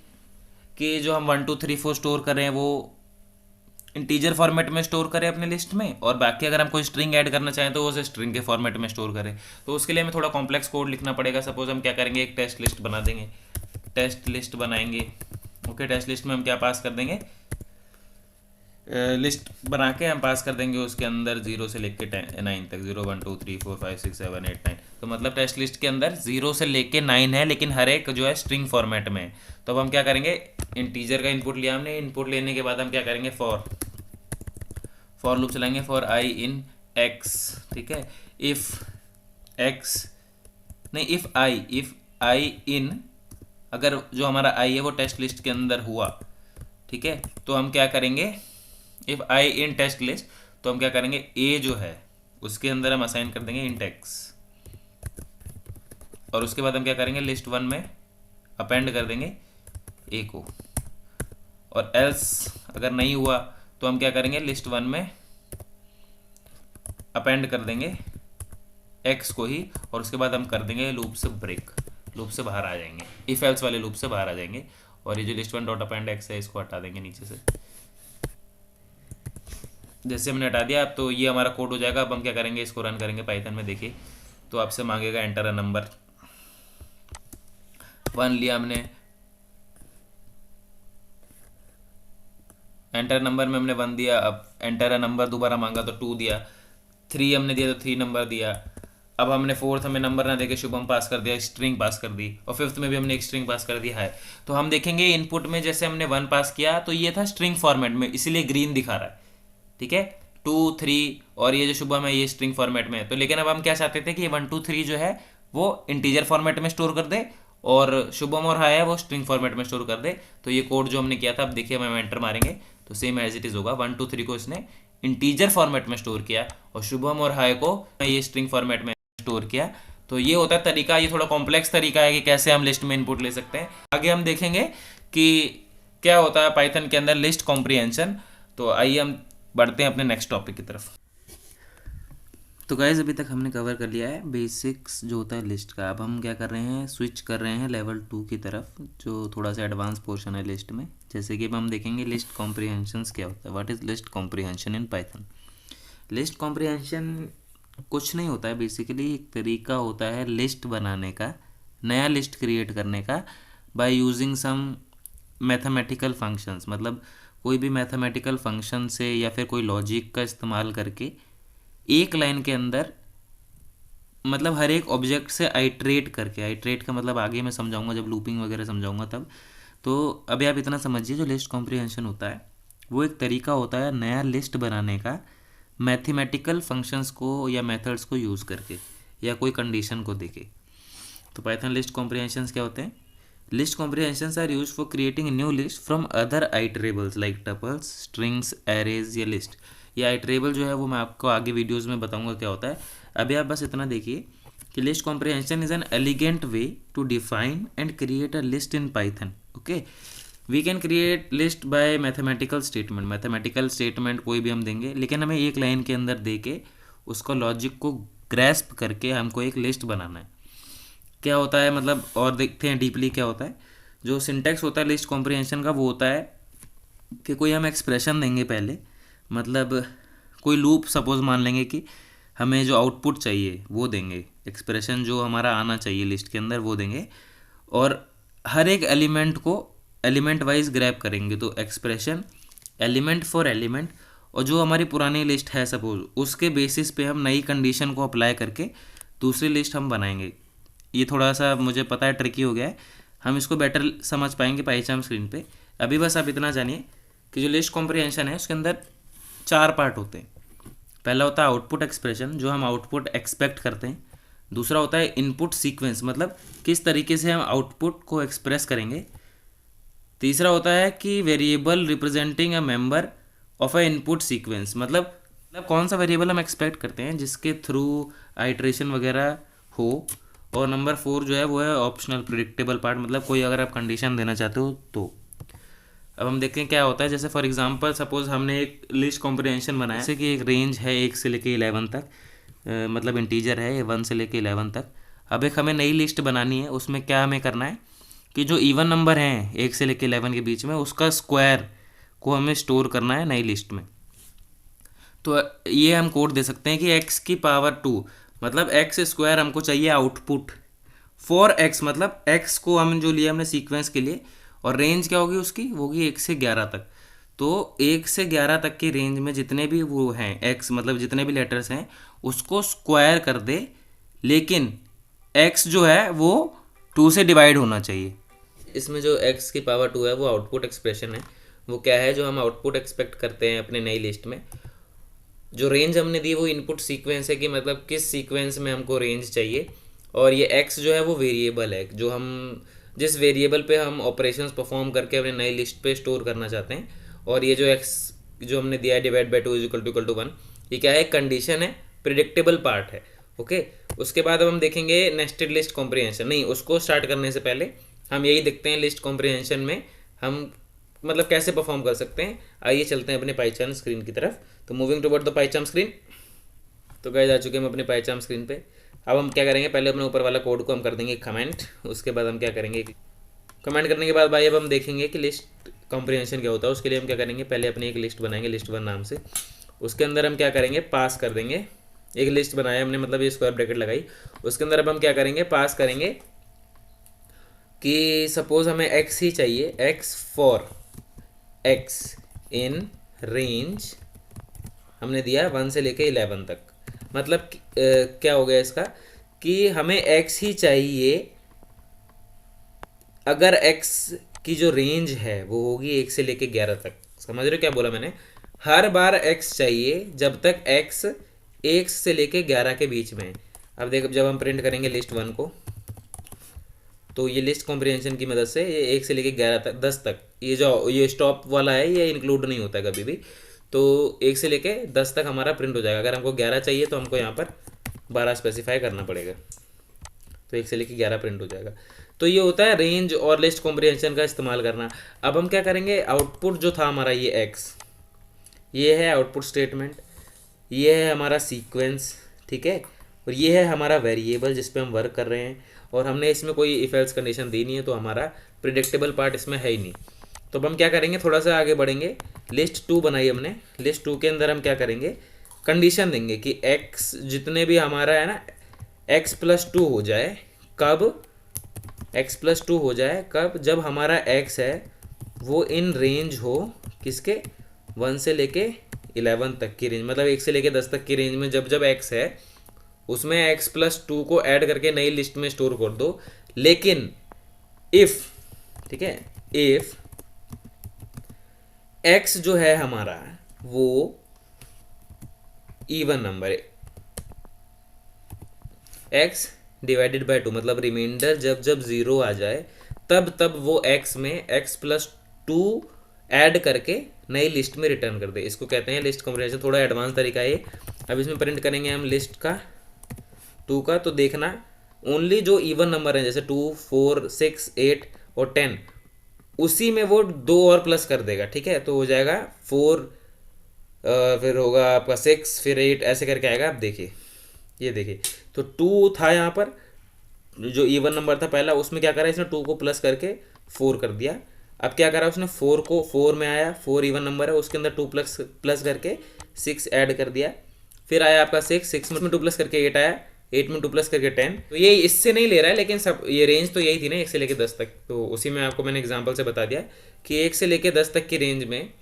जो हम 1 2 3 4 स्टोर करें वो इंटीजर फॉर्मेट में स्टोर करें अपने लिस्ट में, और बाकी अगर हम कोई स्ट्रिंग ऐड करना चाहें तो वो उसे स्ट्रिंग के फॉर्मेट में स्टोर करें। तो उसके लिए हमें थोड़ा कॉम्प्लेक्स कोड लिखना पड़ेगा। सपोज हम क्या करेंगे, एक टेस्ट लिस्ट बना देंगे, टेस्ट लिस्ट बनाएंगे। ओके, टेस्ट लिस्ट में हम क्या पास कर देंगे, लिस्ट बना के हम पास कर देंगे उसके अंदर 0 से लेके 9 तक, 0 1 2 3 4 5 6 7 8 9। तो मतलब टेस्ट लिस्ट के अंदर 0 से लेके 9 है, लेकिन हर एक जो है स्ट्रिंग फॉर्मेट में है। तो अब हम क्या करेंगे, इंटीजर का इनपुट लिया हमने, इनपुट लेने के बाद हम क्या करेंगे, फॉर लूप चलाएंगे, फॉर आई इन एक्स। ठीक है, इफ आई इन अगर जो हमारा आई है वो टेस्ट लिस्ट के अंदर हुआ, ठीक है, तो हम क्या करेंगे, if I in test list, तो हम क्या करेंगे, ए जो है उसके अंदर हम असाइन कर देंगे इंट एक्स, और उसके बाद हम क्या करेंगे, लिस्ट वन में अपेंड कर देंगे ए को, और एल्स अगर नहीं हुआ तो हम क्या करेंगे, लिस्ट वन में अपेंड कर देंगे एक्स को ही, और उसके बाद हम कर देंगे लूप से ब्रेक, लूप से बाहर आ जाएंगे, इफ एल्स वाले लूप से बाहर आ जाएंगे, और ये जो list one dot append x है इसको हटा देंगे नीचे से। जैसे हमने हटा दिया, अब तो ये हमारा कोड हो जाएगा। अब हम क्या करेंगे, इसको रन करेंगे पाइथन में, देखिए तो आपसे मांगेगा एंटर अ नंबर, 1 लिया हमने, एंटर नंबर में हमने 1 दिया, अब एंटर अ नंबर दोबारा मांगा तो 2 दिया, 3 हमने दिया तो 3 नंबर दिया, अब हमने 4th हमें नंबर ना देके शुभम पास कर दिया, स्ट्रिंग पास कर दी, और 5th में भी हमने एक स्ट्रिंग पास कर दिया है। तो हम देखेंगे इनपुट में जैसे हमने 1 पास किया तो ये था स्ट्रिंग फॉर्मेट में, इसीलिए ग्रीन दिखा रहा है, ठीक है, 2 3, और ये जो शुभम है ये स्ट्रिंग फॉर्मेट में है। तो लेकिन अब हम क्या चाहते थे कि ये 1 2 3 जो है वो इंटीजर फॉर्मेट में स्टोर कर दे, और शुभम और हाय है वो स्ट्रिंग फॉर्मेट में स्टोर कर दे। तो ये कोड जो हमने किया था, अब देखिए हम एंटर मारेंगे तो सेम एज इट इज होगा, 1 2 3 को इसने इंटीजर फॉर्मेट में स्टोर किया, और शुभम और हाय को ये स्ट्रिंग फॉर्मेट में स्टोर किया। तो ये होता है तरीका, ये थोड़ा कॉम्प्लेक्स तरीका है कि कैसे हम लिस्ट में इनपुट ले सकते हैं। आगे हम देखेंगे कि क्या होता है पाइथन के अंदर लिस्ट कॉम्प्रिहेंशन। तो आइए हम बढ़ते हैं अपने नेक्स्ट टॉपिक की तरफ। तो गाइज अभी तक हमने कवर कर लिया है बेसिक्स जो होता है लिस्ट का। अब हम क्या कर रहे हैं, स्विच कर रहे हैं लेवल 2 की तरफ, जो थोड़ा सा एडवांस पोर्शन है लिस्ट में। जैसे कि अब हम देखेंगे लिस्ट कॉम्प्रिहेंशंस क्या होता है, what is list comprehension in Python. List comprehension कुछ नहीं होता है, बेसिकली एक तरीका होता है लिस्ट बनाने का, नया लिस्ट क्रिएट करने का, by using some mathematical functions. मतलब कोई भी मैथमेटिकल फंक्शन से या फिर कोई लॉजिक का इस्तेमाल करके एक लाइन के अंदर, मतलब हर एक ऑब्जेक्ट से आइट्रेट करके, आइट्रेट का मतलब आगे मैं समझाऊंगा जब लूपिंग वगैरह समझाऊंगा तब। तो अभी आप इतना समझिए, जो लिस्ट कॉम्प्रिहेंशन होता है वो एक तरीका होता है नया लिस्ट बनाने का, मैथमेटिकल फंक्शंस को या मेथड्स को यूज़ करके या कोई कंडीशन को देके। तो पाइथन लिस्ट कॉम्प्रिहेंशंस क्या होते हैं, list comprehensions are used for creating new list from other iterables like tuples, strings, arrays या लिस्ट। ये आइटरेबल जो है वो मैं आपको आगे वीडियोस में बताऊंगा क्या होता है। अभी आप बस इतना देखिए कि list comprehension is an elegant way to define and create a list in Python. Okay, we can create list by mathematical statement, mathematical statement कोई भी हम देंगे, लेकिन हमें एक लाइन के अंदर दे के उसको लॉजिक को ग्रैस्प करके हमको एक लिस्ट बनाना है। क्या होता है मतलब, और देखते हैं डीपली क्या होता है। जो सिंटेक्स होता है लिस्ट कॉम्प्रिहेंशन का वो होता है कि कोई हम एक्सप्रेशन देंगे पहले, मतलब कोई लूप सपोज मान लेंगे कि हमें जो आउटपुट चाहिए वो देंगे, एक्सप्रेशन जो हमारा आना चाहिए लिस्ट के अंदर वो देंगे, और हर एक एलिमेंट को एलिमेंट वाइज ग्रैब करेंगे। तो एक्सप्रेशन एलिमेंट फॉर एलिमेंट, और जो हमारी पुरानी लिस्ट है सपोज उसके बेसिस पे हम नई कंडीशन को अप्लाई करके दूसरी लिस्ट हम बनाएंगे। ये थोड़ा सा मुझे पता है ट्रिकी हो गया है, हम इसको बेटर समझ पाएंगे पाइथन स्क्रीन पे। अभी बस आप इतना जानिए कि जो लिस्ट कॉम्प्रिहेंशन है उसके अंदर 4 पार्ट होते हैं। पहला होता है आउटपुट एक्सप्रेशन, जो हम आउटपुट एक्सपेक्ट करते हैं। दूसरा होता है इनपुट सीक्वेंस, मतलब किस तरीके से हम आउटपुट को एक्सप्रेस करेंगे। तीसरा होता है कि variable representing a member of a input sequence, मतलब कौन सा वेरिएबल हम एक्सपेक्ट करते हैं जिसके थ्रू आइट्रेशन वगैरह हो। और नंबर 4 जो है वो है ऑप्शनल प्रिडिक्टेबल पार्ट, मतलब कोई अगर आप कंडीशन देना चाहते हो तो। अब हम देखते हैं क्या होता है। जैसे फॉर एग्जांपल सपोज हमने एक लिस्ट कॉम्प्रिहेंशन बनाया, जैसे कि एक रेंज है 1 से लेके 11 तक, मतलब इंटीजर है 1 से लेके 11 तक। अब एक हमें नई लिस्ट बनानी है, उसमें क्या हमें करना है कि जो इवन नंबर हैं 1 से लेके 11 के बीच में उसका स्क्वायर को हमें स्टोर करना है नई लिस्ट में। तो ये हम कोड दे सकते हैं कि x की पावर 2, मतलब x स्क्वायर हमको चाहिए आउटपुट फॉर x, मतलब x को हम जो लिया हमने सीक्वेंस के लिए, और रेंज क्या होगी उसकी, वो होगी 1 से 11 तक। तो 1 से 11 तक की रेंज में जितने भी वो हैं x, मतलब जितने भी लेटर्स हैं उसको स्क्वायर कर दे, लेकिन x जो है वो 2 से डिवाइड होना चाहिए। इसमें जो x की पावर 2 है वो आउटपुट एक्सप्रेशन है। वो क्या है जो हम आउटपुट एक्सपेक्ट करते हैं अपने नई लिस्ट में। जो रेंज हमने दी वो इनपुट सीक्वेंस है कि मतलब किस सीक्वेंस में हमको रेंज चाहिए, और ये x जो है वो वेरिएबल है जो हम जिस वेरिएबल पे हम ऑपरेशंस परफॉर्म करके अपने नई लिस्ट पे स्टोर करना चाहते हैं। और ये जो एक्स जो हमने दिया है divide by 2 is equal to 1, ये क्या है, कंडीशन है, प्रिडिक्टेबल पार्ट है। ओके, उसके बाद अब हम देखेंगे नेस्टेड लिस्ट कॉम्प्रिहेंशन। नहीं, उसको स्टार्ट करने से पहले हम यही देखते हैं लिस्ट कॉम्प्रिहेंशन में हम मतलब कैसे परफॉर्म कर सकते हैं। आइए चलते हैं अपने पाइचार्म स्क्रीन की तरफ। तो मूविंग टुवर्ड द पाइचार्म स्क्रीन। तो गाइस आ चुके हैं हम अपने पाइचार्म स्क्रीन पे। अब हम क्या करेंगे, पहले अपने ऊपर वाला कोड को हम कर देंगे कमेंट। उसके बाद हम क्या करेंगे, कमेंट करने के बाद भाई अब हम देखेंगे कि लिस्ट कॉम्प्रिहेंशन क्या होता है। उसके लिए हम क्या करेंगे, पहले अपनी एक लिस्ट बनाएंगे लिस्ट 1 नाम से। उसके अंदर हम क्या करेंगे, पास कर देंगे, एक लिस्ट बनाया हमने, मतलब ये स्क्वायर ब्रैकेट लगाई। उसके अंदर अब हम क्या करेंगे, पास करेंगे कि सपोज हमें x ही चाहिए, x for x in range हमने दिया 1 से लेके 11 तक। मतलब क्या हो गया इसका कि हमें x ही चाहिए अगर x की जो रेंज है वो होगी 1 से लेके 11 तक। समझ रहे हो क्या बोला मैंने, हर बार x चाहिए जब तक x 1 से लेके 11 के बीच में है। अब देखो जब हम प्रिंट करेंगे लिस्ट 1 को, तो ये लिस्ट कॉम्प्रिहेंशन की मदद से ये 1 से लेके 11 तक 10 तक, ये जो ये स्टॉप वाला है ये इंक्लूड नहीं होता है कभी भी। तो 1 से लेके 10 तक हमारा प्रिंट हो जाएगा। अगर हमको 11 चाहिए तो हमको यहाँ पर 12 स्पेसिफाई करना पड़ेगा, तो 1 से लेके 11 प्रिंट हो जाएगा। तो ये होता है रेंज और लिस्ट कॉम्प्रिहेंशन का इस्तेमाल करना। अब हम क्या करेंगे, आउटपुट जो था हमारा ये x, ये है आउटपुट स्टेटमेंट, ये है हमारा सीक्वेंस, ठीक है, और ये है हमारा वेरिएबल जिस पे हम वर्क कर रहे हैं। और हमने इसमें कोई इफ एल्स कंडीशन दी नहीं है, तो हमारा प्रिडिक्टेबल पार्ट इसमें है ही नहीं। तो अब हम क्या करेंगे, थोड़ा सा आगे बढ़ेंगे। लिस्ट 2 बनाई हमने, लिस्ट 2 के अंदर हम क्या करेंगे, कंडीशन देंगे कि x जितने भी हमारा है ना x+2 हो जाए, कब x+2 हो जाए, कब, जब हमारा x है वो इन रेंज हो किसके, 1 से लेके 11 तक की रेंज, मतलब 1 से लेके 10 तक की रेंज में जब जब x है उसमें x+2 को ऐड करके नई लिस्ट में स्टोर कर दो। लेकिन इफ, ठीक है, इफ x जो है हमारा वो इवन नंबर है, x डिवाइडेड बाय 2, मतलब रिमाइंडर जब जब 0 आ जाए तब तब वो x में x+2 ऐड करके नई लिस्ट में रिटर्न कर दे। इसको कहते हैं लिस्ट कॉम्प्रिहेंशन। थोड़ा एडवांस तरीका है। अब इसमें प्रिंट करेंगे हम लिस्ट का 2 का, तो देखना ओनली जो इवन नंबर है जैसे 2, 4, 6, 8 और 10, उसी में वो 2 और प्लस कर देगा, ठीक है। तो हो जाएगा 4, फिर होगा आपका 6, फिर 8, ऐसे करके आएगा। आप देखिए, ये देखिए, तो 2 था यहाँ पर जो इवन नंबर था पहला, उसमें क्या करा इसने 2 को प्लस करके 4 कर दिया। अब क्या करा उसने 4 को 4 में आया, 4 इवन नंबर है, उसके अंदर 2 प्लस करके 6 ऐड कर दिया। फिर आया आपका 6 में 2 प्लस करके 8 आया, 8 में 2 प्लस करके 10। तो ये इससे नहीं ले रहा है, लेकिन सब ये रेंज तो यही थी ना 1 से लेके 10 तक। तो उसी में आपको मैंने एग्जांपल से बता दिया कि 1 से लेके 10 तक की रेंज में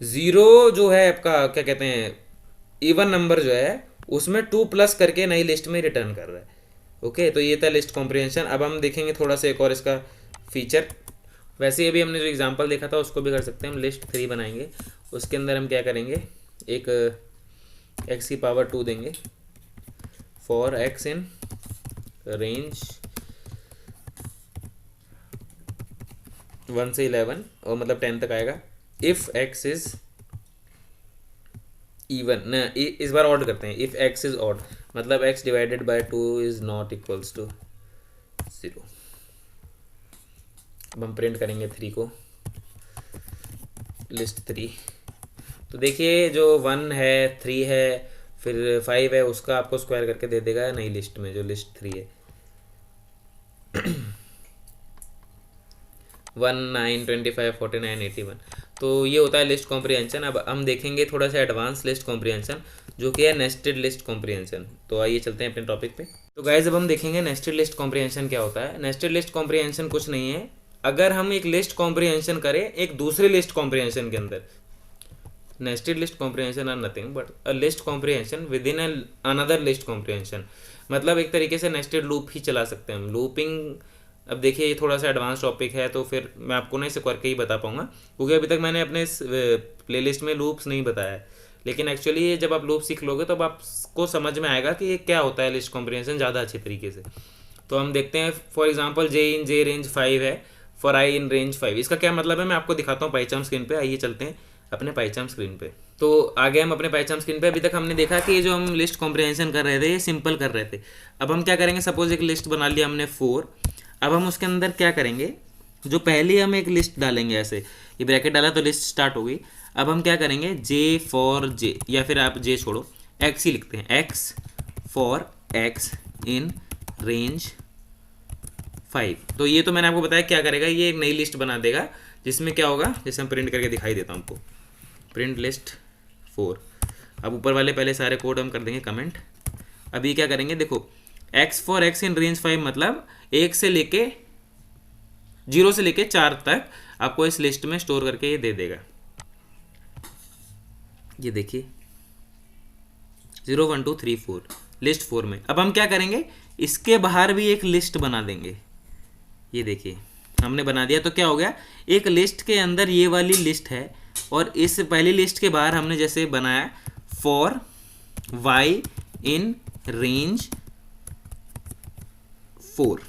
0 जो है आपका क्या कहते हैं इवन नंबर जो है उसमें 2 प्लस करके नई लिस्ट में रिटर्न कर रहा है। ओके, तो ये था लिस्ट कॉम्प्रिहेंशन। अब हम देखेंगे थोड़ा सा एक और इसका फीचर। वैसे अभी हमने जो एग्जांपल देखा था उसको भी कर सकते हैं। हम लिस्ट 3 बनाएंगे, उसके अंदर हम क्या करेंगे, एक x की पावर 2 देंगे फॉर x इन रेंज 1 से 11, और मतलब 10 तक आएगा। इफ x इज इवन, न इस बार ऑड करते हैं, इफ x इज ऑड, मतलब x divided by 2 is not equals to 0। अब हम प्रिंट करेंगे 3 को, लिस्ट 3। तो देखिए जो 1 है, 3 है, फिर 5 है, उसका आपको स्क्वायर करके दे देगा नई लिस्ट में जो लिस्ट 3 है। 1, 9, 25, 49, 81। तो ये होता है लिस्ट कॉम्प्रिहेंशन। अब हम देखेंगे थोड़ा सा एडवांस लिस्ट कॉम्प्रिहेंशन जो कि है नेस्टेड लिस्ट कॉम्प्रिहेंशन। तो आइए चलते हैं अपने टॉपिक पे। तो गाइज अब हम देखेंगे नेस्टेड लिस्ट कॉम्प्रिहेंशन क्या होता है। नेस्टेड लिस्ट कॉम्प्रिहेंशन कुछ नहीं है, अगर हम एक लिस्ट कॉम्प्रिहेंशन करें एक दूसरे लिस्ट कॉम्प्रिहेंशन के अंदर। Nested list comprehension are nothing but a list comprehension within another list comprehension. मतलब एक तरीके से नेस्टेड लूप ही चला सकते हैं हम। लूपिंग, अब देखिए ये थोड़ा सा एडवांस टॉपिक है, तो फिर मैं आपको ना इसे करके ही बता पाऊंगा, क्योंकि अभी तक मैंने अपने इस प्लेलिस्ट में लूप्स नहीं बताया है। लेकिन एक्चुअली ये जब आप लूप सीख लोगे तो आपको समझ में आएगा कि ये क्या होता है लिस्ट कॉम्प्रिहेंशन ज़्यादा अच्छे तरीके से। तो हम देखते हैं for example J in J range 5 है, फॉर आई इन रेंज 5। इसका क्या मतलब है मैं आपको दिखाता हूँ पाइचार्म स्क्रीन पे। आइए चलते हैं अपने पाइचार्म स्क्रीन पे। तो आगे हम अपने पाइचार्म स्क्रीन पे। अभी तक हमने देखा कि ये जो हम लिस्ट कॉम्प्रिहेंशन कर रहे थे ये सिंपल कर रहे थे। अब हम क्या करेंगे, सपोज एक लिस्ट बना लिया हमने 4। अब हम उसके अंदर क्या करेंगे, जो पहले हम एक लिस्ट डालेंगे, ऐसे ये ब्रैकेट डाला तो लिस्ट स्टार्ट हो गई। अब हम क्या करेंगे, जे फॉर जे, या फिर आप जे छोड़ो एक्स ही लिखते हैं, x for x in range 5। तो ये तो मैंने आपको बताया क्या करेगा, ये एक नई लिस्ट बना देगा जिसमें क्या होगा, जैसे हम प्रिंट करके दिखाई देता हूँ आपको, प्रिंट लिस्ट 4। अब ऊपर वाले पहले सारे कोड हम कर देंगे कमेंट। अभी क्या करेंगे, देखो x for x in range 5 मतलब 1 से लेके 0 से लेके 4 तक आपको इस लिस्ट में स्टोर करके ये दे देगा। ये देखिए 0 1 2 3 4 लिस्ट 4 में। अब हम क्या करेंगे, इसके बाहर भी एक लिस्ट बना देंगे। ये देखिए हमने बना दिया, तो क्या हो गया, एक लिस्ट के अंदर ये वाली लिस्ट है और इस पहली लिस्ट के बाहर हमने जैसे बनाया फॉर वाई इन रेंज 4।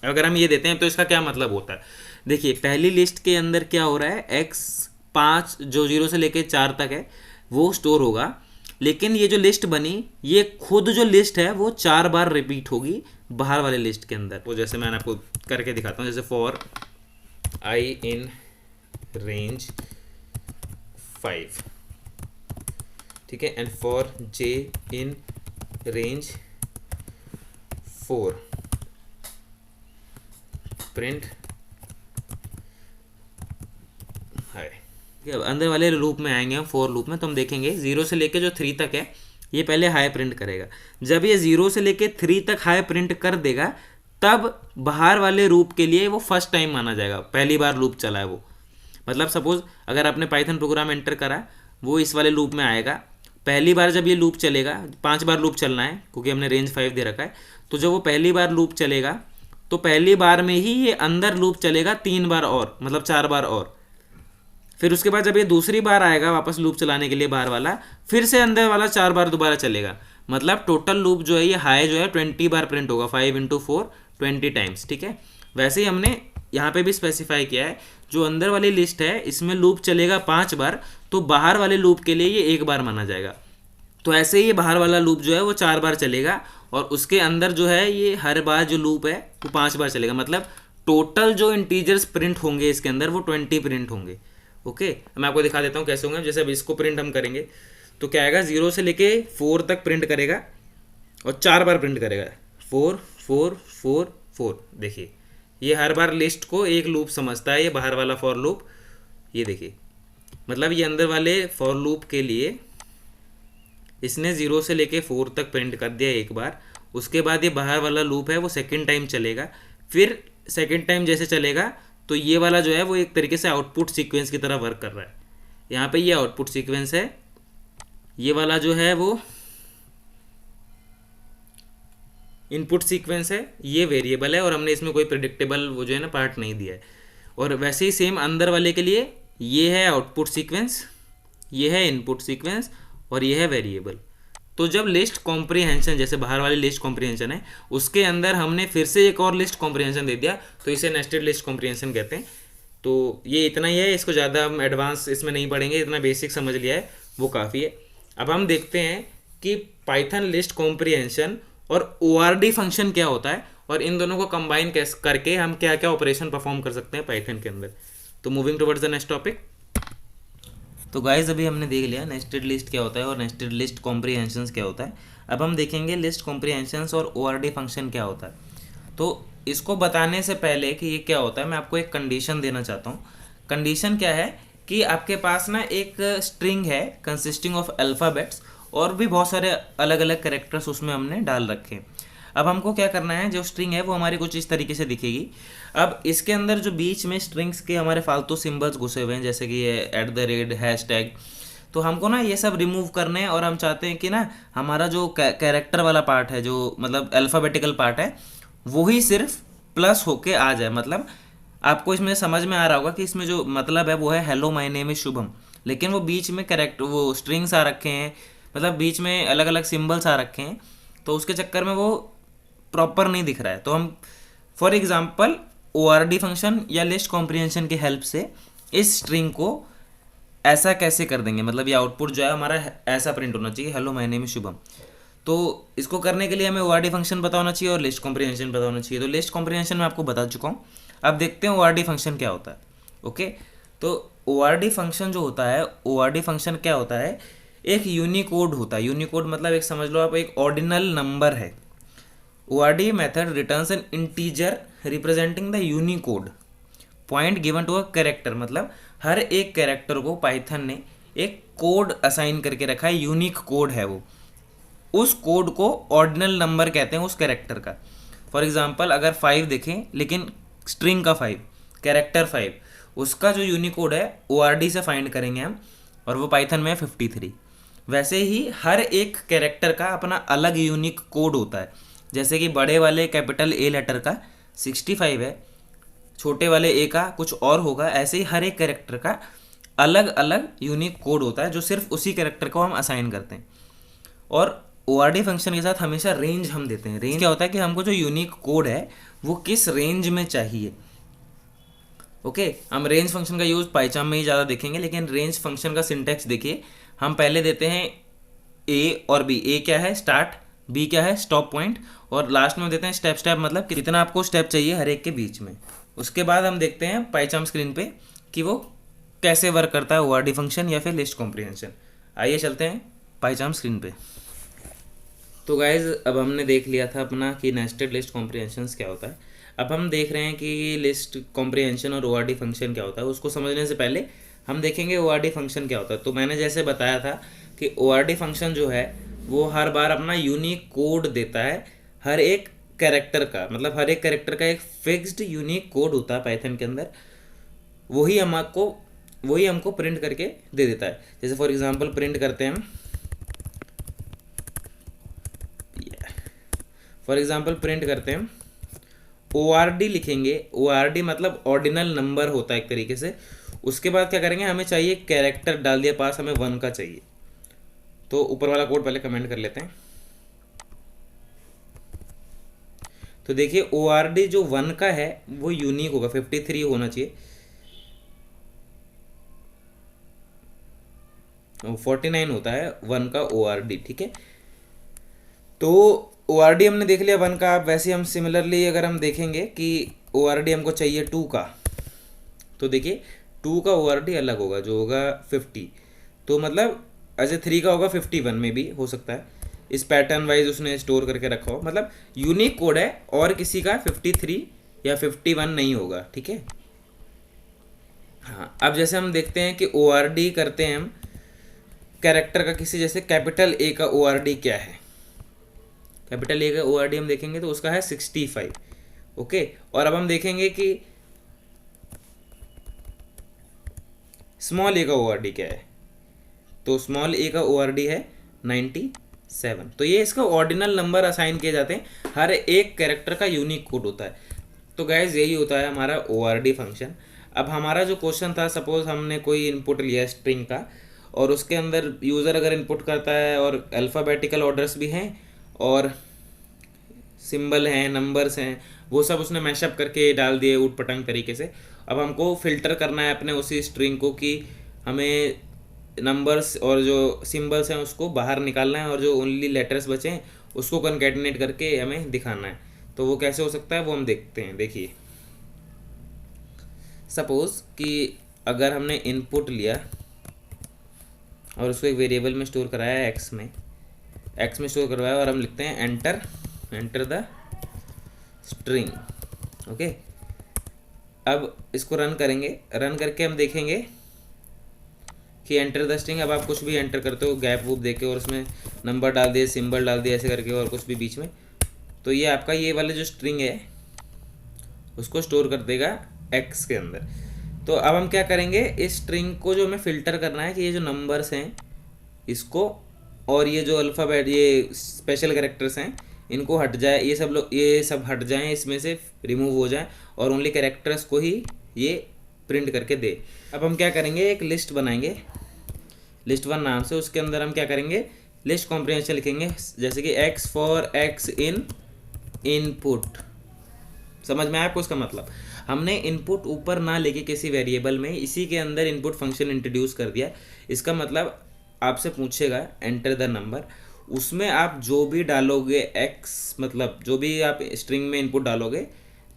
अगर हम ये देते हैं तो इसका क्या मतलब होता है, देखिए पहली लिस्ट के अंदर क्या हो रहा है, x5 जो 0 से लेके 4 तक है वो स्टोर होगा, लेकिन ये जो लिस्ट बनी ये खुद जो लिस्ट है वो 4 बार रिपीट होगी बाहर वाले लिस्ट के अंदर। वो जैसे मैंने आपको करके दिखाता हूँ, जैसे फॉर आई इन रेंज 5, ठीक है, and for J in range 4 print है। अंदर वाले लूप में आएंगे हम, फॉर लूप में, तो हम देखेंगे 0 से लेके जो 3 तक है ये पहले हाई प्रिंट करेगा। जब ये 0 से लेके 3 तक हाई प्रिंट कर देगा तब बाहर वाले लूप के लिए वो फर्स्ट टाइम माना जाएगा, पहली बार लूप चला है वो। मतलब सपोज अगर आपने पाइथन प्रोग्राम एंटर करा वो इस वाले लूप में आएगा, पहली बार जब ये लूप चलेगा, 5 बार लूप चलना है क्योंकि हमने रेंज 5 दे रखा है, तो जब वो पहली बार लूप चलेगा तो पहली बार में ही ये अंदर लूप चलेगा 3 बार और, मतलब 4 बार और। फिर उसके बाद जब ये दूसरी बार आएगा वापस लूप चलाने के लिए बाहर वाला, फिर से अंदर वाला 4 बार दोबारा चलेगा। मतलब टोटल लूप जो है ये हाई जो है 20 बार प्रिंट होगा, 5 × 4 20 टाइम्स, ठीक है। वैसे ही हमने यहाँ पे भी स्पेसिफाई किया है, जो अंदर वाली लिस्ट है इसमें लूप चलेगा 5 बार, तो बाहर वाले लूप के लिए ये 1 बार माना जाएगा। तो ऐसे ही बाहर वाला लूप जो है वो 4 बार चलेगा और उसके अंदर जो है ये हर बार जो लूप है वो 5 बार चलेगा। मतलब टोटल जो इंटीजर्स प्रिंट होंगे इसके अंदर वो 20 प्रिंट होंगे। ओके, मैं आपको दिखा देता हूँ कैसे होंगे। जैसे अब इसको प्रिंट हम करेंगे तो क्या आएगा, 0 से लेके 4 तक प्रिंट करेगा और 4 बार प्रिंट करेगा, 4 4 4 4। देखिए ये हर बार लिस्ट को एक लूप समझता है, ये बाहर वाला फॉर लूप। ये देखिए मतलब ये अंदर वाले फॉर लूप के लिए इसने 0 से लेके 4 तक प्रिंट कर दिया एक बार, उसके बाद ये बाहर वाला लूप है वो सेकंड टाइम चलेगा। फिर सेकंड टाइम जैसे चलेगा तो ये वाला जो है वो एक तरीके से आउटपुट सीक्वेंस की तरह वर्क कर रहा है। यहाँ पे ये आउटपुट सीक्वेंस है, ये वाला जो है वो इनपुट सीक्वेंस है, ये वेरिएबल है और हमने इसमें कोई प्रेडिक्टेबल वो जो है ना पार्ट नहीं दिया है। और वैसे ही सेम अंदर वाले के लिए ये है आउटपुट सीक्वेंस, ये है इनपुट सीक्वेंस और ये है वेरिएबल। तो जब लिस्ट कॉम्प्रिहेंशन, जैसे बाहर वाली लिस्ट कॉम्प्रिहेंशन है उसके अंदर हमने फिर से एक और लिस्ट कॉम्प्रिहेंशन दे दिया तो इसे नेस्टेड लिस्ट कॉम्प्रिहेंशन कहते हैं। तो ये इतना ही है, इसको ज़्यादा हम एडवांस इसमें नहीं पढ़ेंगे, इतना बेसिक समझ लिया है वो काफ़ी है। अब हम देखते हैं कि पाइथन लिस्ट कॉम्प्रिहेंशन और ORD फंक्शन क्या होता है और इन दोनों को कंबाइन कैसे करके हम क्या क्या ऑपरेशन परफॉर्म कर सकते हैं पाइथन के अंदर। तो moving towards the next topic. तो गाइज अभी हमने देख लिया नेस्टेड लिस्ट क्या होता है और नेस्टेड लिस्ट कॉम्प्रिहेंशंस क्या होता है। अब हम देखेंगे लिस्ट कॉम्प्रिहेंशंस और ORD फंक्शन क्या होता है। तो इसको बताने से पहले कि ये क्या होता है मैं आपको एक कंडीशन देना चाहता हूँ। कंडीशन क्या है कि आपके पास ना एक स्ट्रिंग है कंसिस्टिंग ऑफ अल्फ़ाबेट्स और भी बहुत सारे अलग अलग कैरेक्टर्स उसमें हमने डाल रखे। अब हमको क्या करना है, जो स्ट्रिंग है वो हमारी कुछ इस तरीके से दिखेगी। अब इसके अंदर जो बीच में स्ट्रिंग्स के हमारे फालतू सिंबल्स घुसे हुए हैं जैसे कि ये @ हैशटैग, तो हमको ना ये सब रिमूव करने हैं और हम चाहते हैं कि ना हमारा जो कैरेक्टर वाला पार्ट है, जो मतलब अल्फ़ाबेटिकल पार्ट है, वही सिर्फ प्लस होके आ जाए। मतलब आपको इसमें समझ में आ रहा होगा कि इसमें जो मतलब है वो है hello my name is Shubham, लेकिन वो बीच में वो स्ट्रिंग्स आ रखे हैं, मतलब बीच में अलग अलग सिंबल्स आ रखे हैं, तो उसके चक्कर में वो प्रॉपर नहीं दिख रहा है, तो हम फॉर एग्जांपल ORD फंक्शन या लिस्ट कॉम्प्रिहेंशन की हेल्प से इस स्ट्रिंग को ऐसा कैसे कर देंगे, मतलब ये आउटपुट जो है हमारा ऐसा प्रिंट होना चाहिए, hello my name is Shubham. तो इसको करने के लिए हमें ORD फंक्शन पता होना चाहिए और लिस्ट कॉम्प्रिहेंशन पता होना चाहिए। तो लिस्ट कॉम्प्रिहेंशन मैं आपको बता चुका हूँ। अब देखते हैं ORD फंक्शन क्या होता है। ओके, तो ORD फंक्शन जो होता है, ORD फंक्शन क्या होता है, एक यूनिकोड होता है। यूनिकोड मतलब एक समझ लो आप एक ऑर्डिनल नंबर है। ORD method returns an integer representing the unicode point given to a character, मतलब हर एक कैरेक्टर को पाइथन ने एक कोड असाइन करके रखा है, यूनिक कोड है वो। उस कोड को ऑर्डिनल नंबर कहते हैं उस कैरेक्टर का। फॉर एग्जांपल अगर 5 देखें, लेकिन स्ट्रिंग का 5, कैरेक्टर 5, उसका जो यूनिकोड है ORD से फाइंड करेंगे हम, और वो पाइथन में 53। वैसे ही हर एक कैरेक्टर का अपना अलग यूनिक कोड होता है। जैसे कि बड़े वाले कैपिटल A लेटर का 65 है, छोटे वाले A का कुछ और होगा। ऐसे ही हर एक कैरेक्टर का अलग अलग यूनिक कोड होता है जो सिर्फ उसी कैरेक्टर को हम असाइन करते हैं। और ORD फंक्शन के साथ हमेशा रेंज हम देते हैं। रेंज क्या होता है कि हमको जो यूनिक कोड है वो किस रेंज में चाहिए। ओके, हम रेंज फंक्शन का यूज़ पाइचाम में ही ज़्यादा देखेंगे, लेकिन रेंज फंक्शन का सिंटैक्स देखिए। हम पहले देते हैं A और B। A क्या है, स्टार्ट, B क्या है, स्टॉप पॉइंट, और लास्ट में देते हैं स्टेप। स्टेप मतलब कितना आपको स्टेप चाहिए हर एक के बीच में। उसके बाद हम देखते हैं पाइचाम स्क्रीन पे कि वो कैसे वर्क करता है, ORD फंक्शन या फिर लिस्ट कॉम्प्रिहेंशन। आइए चलते हैं पाइचाम स्क्रीन पे। तो गाइज अब हमने देख लिया था अपना कि नेस्टेड लिस्ट कॉम्प्रिहेंशंस क्या होता है। अब हम देख रहे हैं कि लिस्ट कॉम्प्रिहेंशन और ORD फंक्शन क्या होता है। उसको समझने से पहले हम देखेंगे ORD फंक्शन क्या होता है। तो मैंने जैसे बताया था कि ORD फंक्शन जो है वो हर बार अपना यूनिक कोड देता है हर एक कैरेक्टर का, मतलब हर एक कैरेक्टर का एक फिक्स्ड यूनिक कोड होता है पाइथन के अंदर। वही हमको प्रिंट करके दे देता है। जैसे फॉर एग्जांपल प्रिंट करते हैं हम, फॉर एग्जांपल प्रिंट करते हैं ORD लिखेंगे। ORD मतलब ऑर्डिनल नंबर होता है एक तरीके से। उसके बाद क्या करेंगे, हमें चाहिए कैरेक्टर डाल दिया पास, हमें 1 का चाहिए। तो ऊपर वाला कोड पहले कमेंट कर लेते हैं। तो देखिए ORD जो 1 का है वो यूनिक होगा, 53 होना चाहिए। 49 होता है 1 का ORD, ठीक है। तो ORD हमने देख लिया 1 का। अब वैसे हम सिमिलरली अगर हम देखेंगे कि ORD हमको चाहिए 2 का, तो देखिए 2 का ORD अलग होगा जो होगा 50। तो मतलब ऐसे 3 का होगा 51 में भी हो सकता है। इस पैटर्न वाइज उसने स्टोर करके रखा हो, मतलब यूनिक कोड है और किसी का 53 या 51 नहीं होगा, ठीक है। हाँ, अब जैसे हम देखते हैं कि ORD करते हैं हम कैरेक्टर का किसी, जैसे कैपिटल A का ORD क्या है। कैपिटल A का ORD हम देखेंगे तो उसका है 65। ओके, और अब हम देखेंगे कि स्मॉल A का ORD क्या है। तो स्मॉल A का ORD है 97। तो ये इसका ऑर्डिनल नंबर असाइन किए जाते हैं, हर एक कैरेक्टर का यूनिक कोड होता है। तो गाइज यही होता है हमारा ORD फंक्शन। अब हमारा जो क्वेश्चन था, सपोज हमने कोई इनपुट लिया स्ट्रिंग का, और उसके अंदर यूज़र अगर इनपुट करता है और अल्फ़ाबेटिकल ऑर्डर्स भी हैं और सिंबल हैं, नंबर्स हैं, वो सब उसने मैशअप करके डाल दिए ऊट पटांग तरीके से। अब हमको फ़िल्टर करना है अपने उसी स्ट्रिंग को कि हमें नंबर्स और जो सिंबल्स हैं उसको बाहर निकालना है और जो ओनली लेटर्स बचे हैं उसको कनकैटिनेट करके हमें दिखाना है। तो वो कैसे हो सकता है वो हम देखते हैं। देखिए सपोज़ कि अगर हमने इनपुट लिया और उसको एक वेरिएबल में स्टोर कराया है, एक्स में स्टोर करवाया, और हम लिखते हैं एंटर द स्ट्रिंग। ओके, अब इसको रन करेंगे। रन करके हम देखेंगे कि एंटर द स्ट्रिंग। अब आप कुछ भी एंटर करते हो गैप वूप देके, और उसमें नंबर डाल दिए, सिंबल डाल दिए ऐसे करके, और कुछ भी बीच में, तो ये आपका ये वाले जो स्ट्रिंग है उसको स्टोर कर देगा एक्स के अंदर। तो अब हम क्या करेंगे, इस स्ट्रिंग को जो हमें फ़िल्टर करना है कि ये जो नंबर्स हैं इसको, और ये जो अल्फ़ाबेट, ये स्पेशल कैरेक्टर्स हैं, इनको हट जाए, ये सब हट जाएं, इसमें से रिमूव हो जाएं, और ओनली कैरेक्टर्स को ही ये प्रिंट करके दे। अब हम क्या करेंगे, एक लिस्ट बनाएंगे list1 नाम से। उसके अंदर हम क्या करेंगे, लिस्ट कॉम्प्रिहेंशन लिखेंगे, जैसे कि x for x in input, समझ में आया आपको इसका मतलब? हमने इनपुट ऊपर ना लेके किसी वेरिएबल में इसी के अंदर इनपुट फंक्शन इंट्रोड्यूस कर दिया। इसका मतलब आपसे पूछेगा एंटर द नंबर, उसमें आप जो भी डालोगे एक्स, मतलब जो भी आप स्ट्रिंग में इनपुट डालोगे,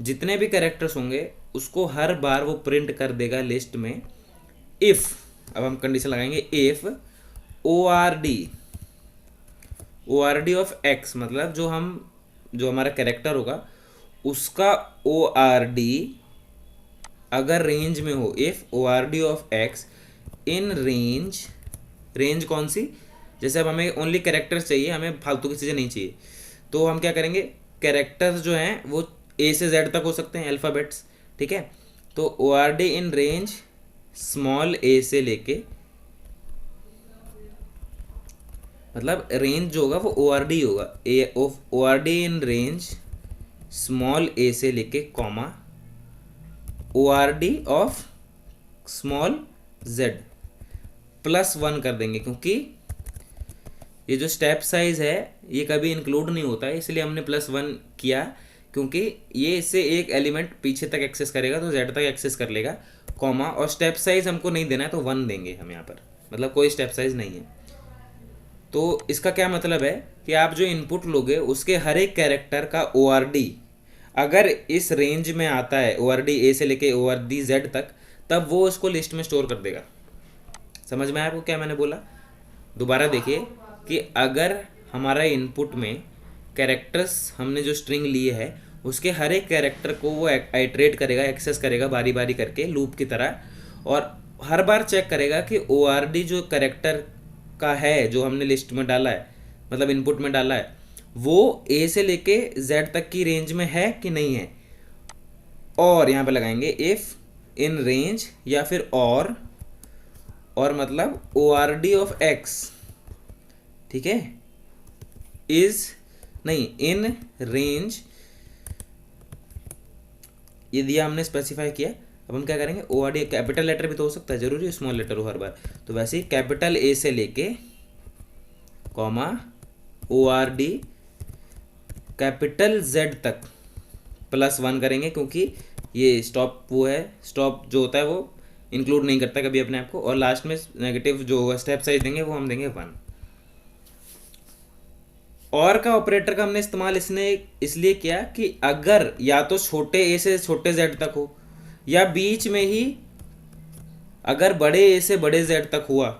जितने भी कैरेक्टर्स होंगे उसको हर बार वो प्रिंट कर देगा लिस्ट में। इफ़, अब हम कंडीशन लगाएंगे, if O R D of x, मतलब जो हमारा कैरेक्टर होगा उसका ओ आर डी अगर रेंज में हो, if O R D of x in range, range कौन सी, जैसे अब हमें ओनली कैरेक्टर्स चाहिए, हमें फालतू की चीज़ें नहीं चाहिए, तो हम क्या करेंगे, कैरेक्टर्स जो हैं वो ए से जेड तक हो सकते हैं, अल्फ़ाबेट्स, ठीक है। तो o are d in range small a से लेके, मतलब रेंज जो होगा वो ओ आर डी होगा, a of o are d in range small a से लेके comma O R D of small z +1 कर देंगे, क्योंकि ये जो स्टेप साइज है ये कभी इंक्लूड नहीं होता है, इसलिए हमने +1 किया, क्योंकि ये इससे एक एलिमेंट पीछे तक एक्सेस करेगा तो जेड तक एक्सेस कर लेगा, कॉमा, और स्टेप साइज हमको नहीं देना है तो 1 देंगे हम यहाँ पर, मतलब कोई स्टेप साइज नहीं है। तो इसका क्या मतलब है कि आप जो इनपुट लोगे उसके हर एक कैरेक्टर का ओ आर डी अगर इस रेंज में आता है, ओ आर डी ए से लेके ओ आर डी जेड तक, तब वो उसको लिस्ट में स्टोर कर देगा। समझ में आया आपको क्या मैंने बोला? दोबारा देखिए कि अगर हमारा इनपुट में कैरेक्टर्स हमने जो स्ट्रिंग लिए है उसके हर एक कैरेक्टर को वो आइट्रेट करेगा, एक्सेस करेगा बारी बारी करके लूप की तरह, और हर बार चेक करेगा कि ओ आर डी जो कैरेक्टर का है जो हमने लिस्ट में डाला है, मतलब इनपुट में डाला है, वो ए से लेके जेड तक की रेंज में है कि नहीं है। और यहाँ पे लगाएंगे इफ़ इन रेंज, या फिर और मतलब O R D of x, ठीक है, इज नहीं इन रेंज, ये दिया हमने, स्पेसिफाई किया। अब हम क्या करेंगे, O are D capital letter भी तो हो सकता है, जरूरी है स्मॉल लेटर हो हर बार, तो वैसे ही कैपिटल ए से लेके comma O R D capital Z तक +1 करेंगे, क्योंकि ये स्टॉप वो है, स्टॉप जो होता है वो इंक्लूड नहीं करता कभी अपने आप को, और लास्ट में नेगेटिव जो होगा स्टेप साइज देंगे वो हम देंगे 1। और का ऑपरेटर का हमने इस्तेमाल इसलिए किया कि अगर या तो छोटे ए से छोटे जेड तक हो, या बीच में ही अगर बड़े ए से बड़े जेड तक हुआ,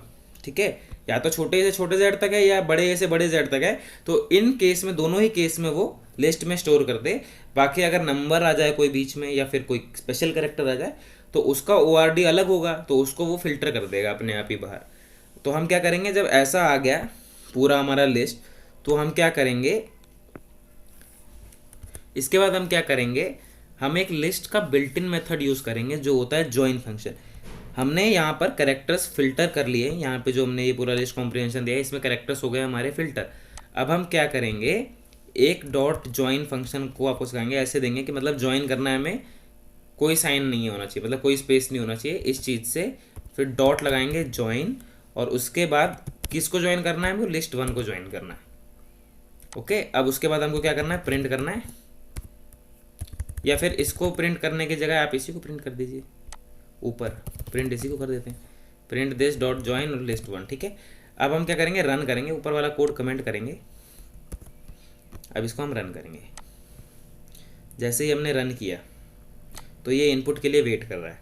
ठीक है, या तो छोटे ए से छोटे जेड तक है या बड़े ए से बड़े जेड तक है, तो इन केस में, दोनों ही केस में वो लिस्ट में स्टोर कर दे। बाकी अगर नंबर आ जाए कोई बीच में या फिर कोई स्पेशल कैरेक्टर आ जाए तो उसका ओ आर डी अलग होगा, तो उसको वो फिल्टर कर देगा अपने आप ही बाहर। तो हम क्या करेंगे, जब ऐसा आ गया पूरा हमारा लिस्ट, तो हम क्या करेंगे, इसके बाद हम क्या करेंगे, हम एक लिस्ट का बिल्ट इन मेथड यूज़ करेंगे जो होता है जॉइन फंक्शन। हमने यहाँ पर कैरेक्टर्स फिल्टर कर लिए, यहाँ पे जो हमने ये पूरा लिस्ट कॉम्प्रिहेंशन दिया है इसमें कैरेक्टर्स हो गए हमारे फिल्टर। अब हम क्या करेंगे, एक डॉट जॉइन फंक्शन को आपको सिखाएंगे, ऐसे देंगे कि मतलब ज्वाइन करना है हमें, कोई साइन नहीं होना चाहिए, मतलब कोई स्पेस नहीं होना चाहिए इस चीज़ से, फिर डॉट लगाएंगे ज्वाइन, और उसके बाद किसको ज्वाइन करना है, हमको लिस्ट 1 को ज्वाइन करना है। ओके, अब उसके बाद हमको क्या करना है, प्रिंट करना है, या फिर इसको प्रिंट करने की जगह आप इसी को प्रिंट कर दीजिए, ऊपर प्रिंट इसी को कर देते हैं, प्रिंट दिस डॉट ज्वाइन और लिस्ट 1, ठीक है। अब हम क्या करेंगे, रन करेंगे, ऊपर वाला कोड कमेंट करेंगे। अब इसको हम रन करेंगे। जैसे ही हमने रन किया तो ये इनपुट के लिए वेट कर रहा है।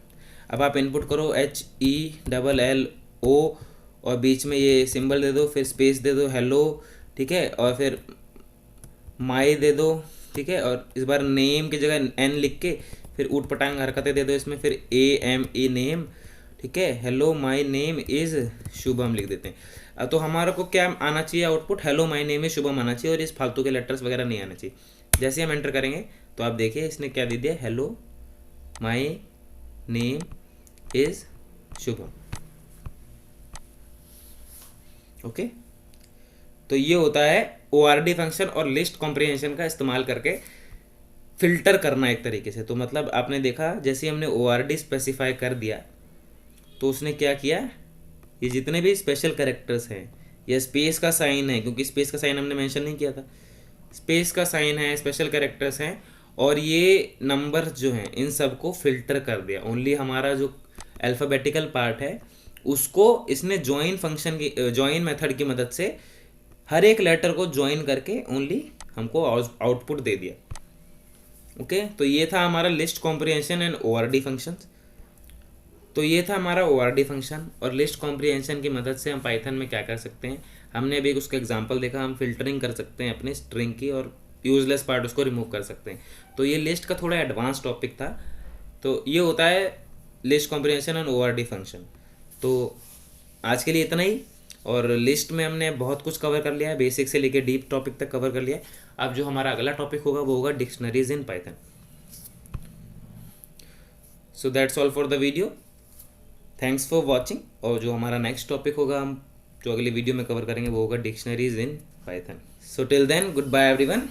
अब आप इनपुट करो HELLO और बीच में ये सिंबल दे दो, फिर स्पेस दे दो हेलो, ठीक है, और फिर माई दे दो, ठीक है, और इस बार नेम की जगह N लिख के फिर ऊट पटांग हरकतें दे दो इसमें, फिर AME नेम, ठीक है, hello my name is Shubham लिख देते हैं। तो हमारे को क्या आना चाहिए output, hello my name is Shubham आना चाहिए, और इस फालतू के लेटर्स वगैरह नहीं आना चाहिए। जैसे हम एंटर करेंगे तो आप देखिए इसने क्या दे दिया, hello my name is Shubham. Okay, तो ये होता है ORD फंक्शन और लिस्ट कॉम्प्रिहेंशन का इस्तेमाल करके फिल्टर करना एक तरीके से। तो मतलब आपने देखा जैसे हमने ORD स्पेसिफाई कर दिया तो उसने क्या किया, ये जितने भी स्पेशल कैरेक्टर्स हैं, ये स्पेस का साइन है क्योंकि स्पेस का साइन हमने मेंशन नहीं किया था, स्पेस का साइन है, स्पेशल कैरेक्टर्स हैं, और ये नंबर जो हैं इन सब को फिल्टर कर दिया। ओनली हमारा जो अल्फ़ाबेटिकल पार्ट है उसको इसने जॉइन मेथड की मदद से हर एक लेटर को ज्वाइन करके ओनली हमको आउटपुट दे दिया। ओके, तो ये था हमारा list comprehension and ORD functions. तो ये था हमारा ओआरडी फंक्शन, और लिस्ट कॉम्प्रिहेंशन की मदद से हम पाइथन में क्या कर सकते हैं, हमने अभी उसका एग्जांपल देखा, हम फिल्टरिंग कर सकते हैं अपने स्ट्रिंग की और यूजलेस पार्ट उसको रिमूव कर सकते हैं। तो ये लिस्ट का थोड़ा एडवांस टॉपिक था। तो ये होता है list comprehension and ORD function. तो आज के लिए इतना ही, और लिस्ट में हमने बहुत कुछ कवर कर लिया है, बेसिक से लेके डीप टॉपिक तक कवर कर लिया है। अब जो हमारा अगला टॉपिक होगा वो होगा dictionaries in Python. So that's all for the video, thanks for watching. और जो हमारा नेक्स्ट टॉपिक होगा, हम जो अगली वीडियो में कवर करेंगे वो होगा dictionaries in Python. So till then, goodbye everyone.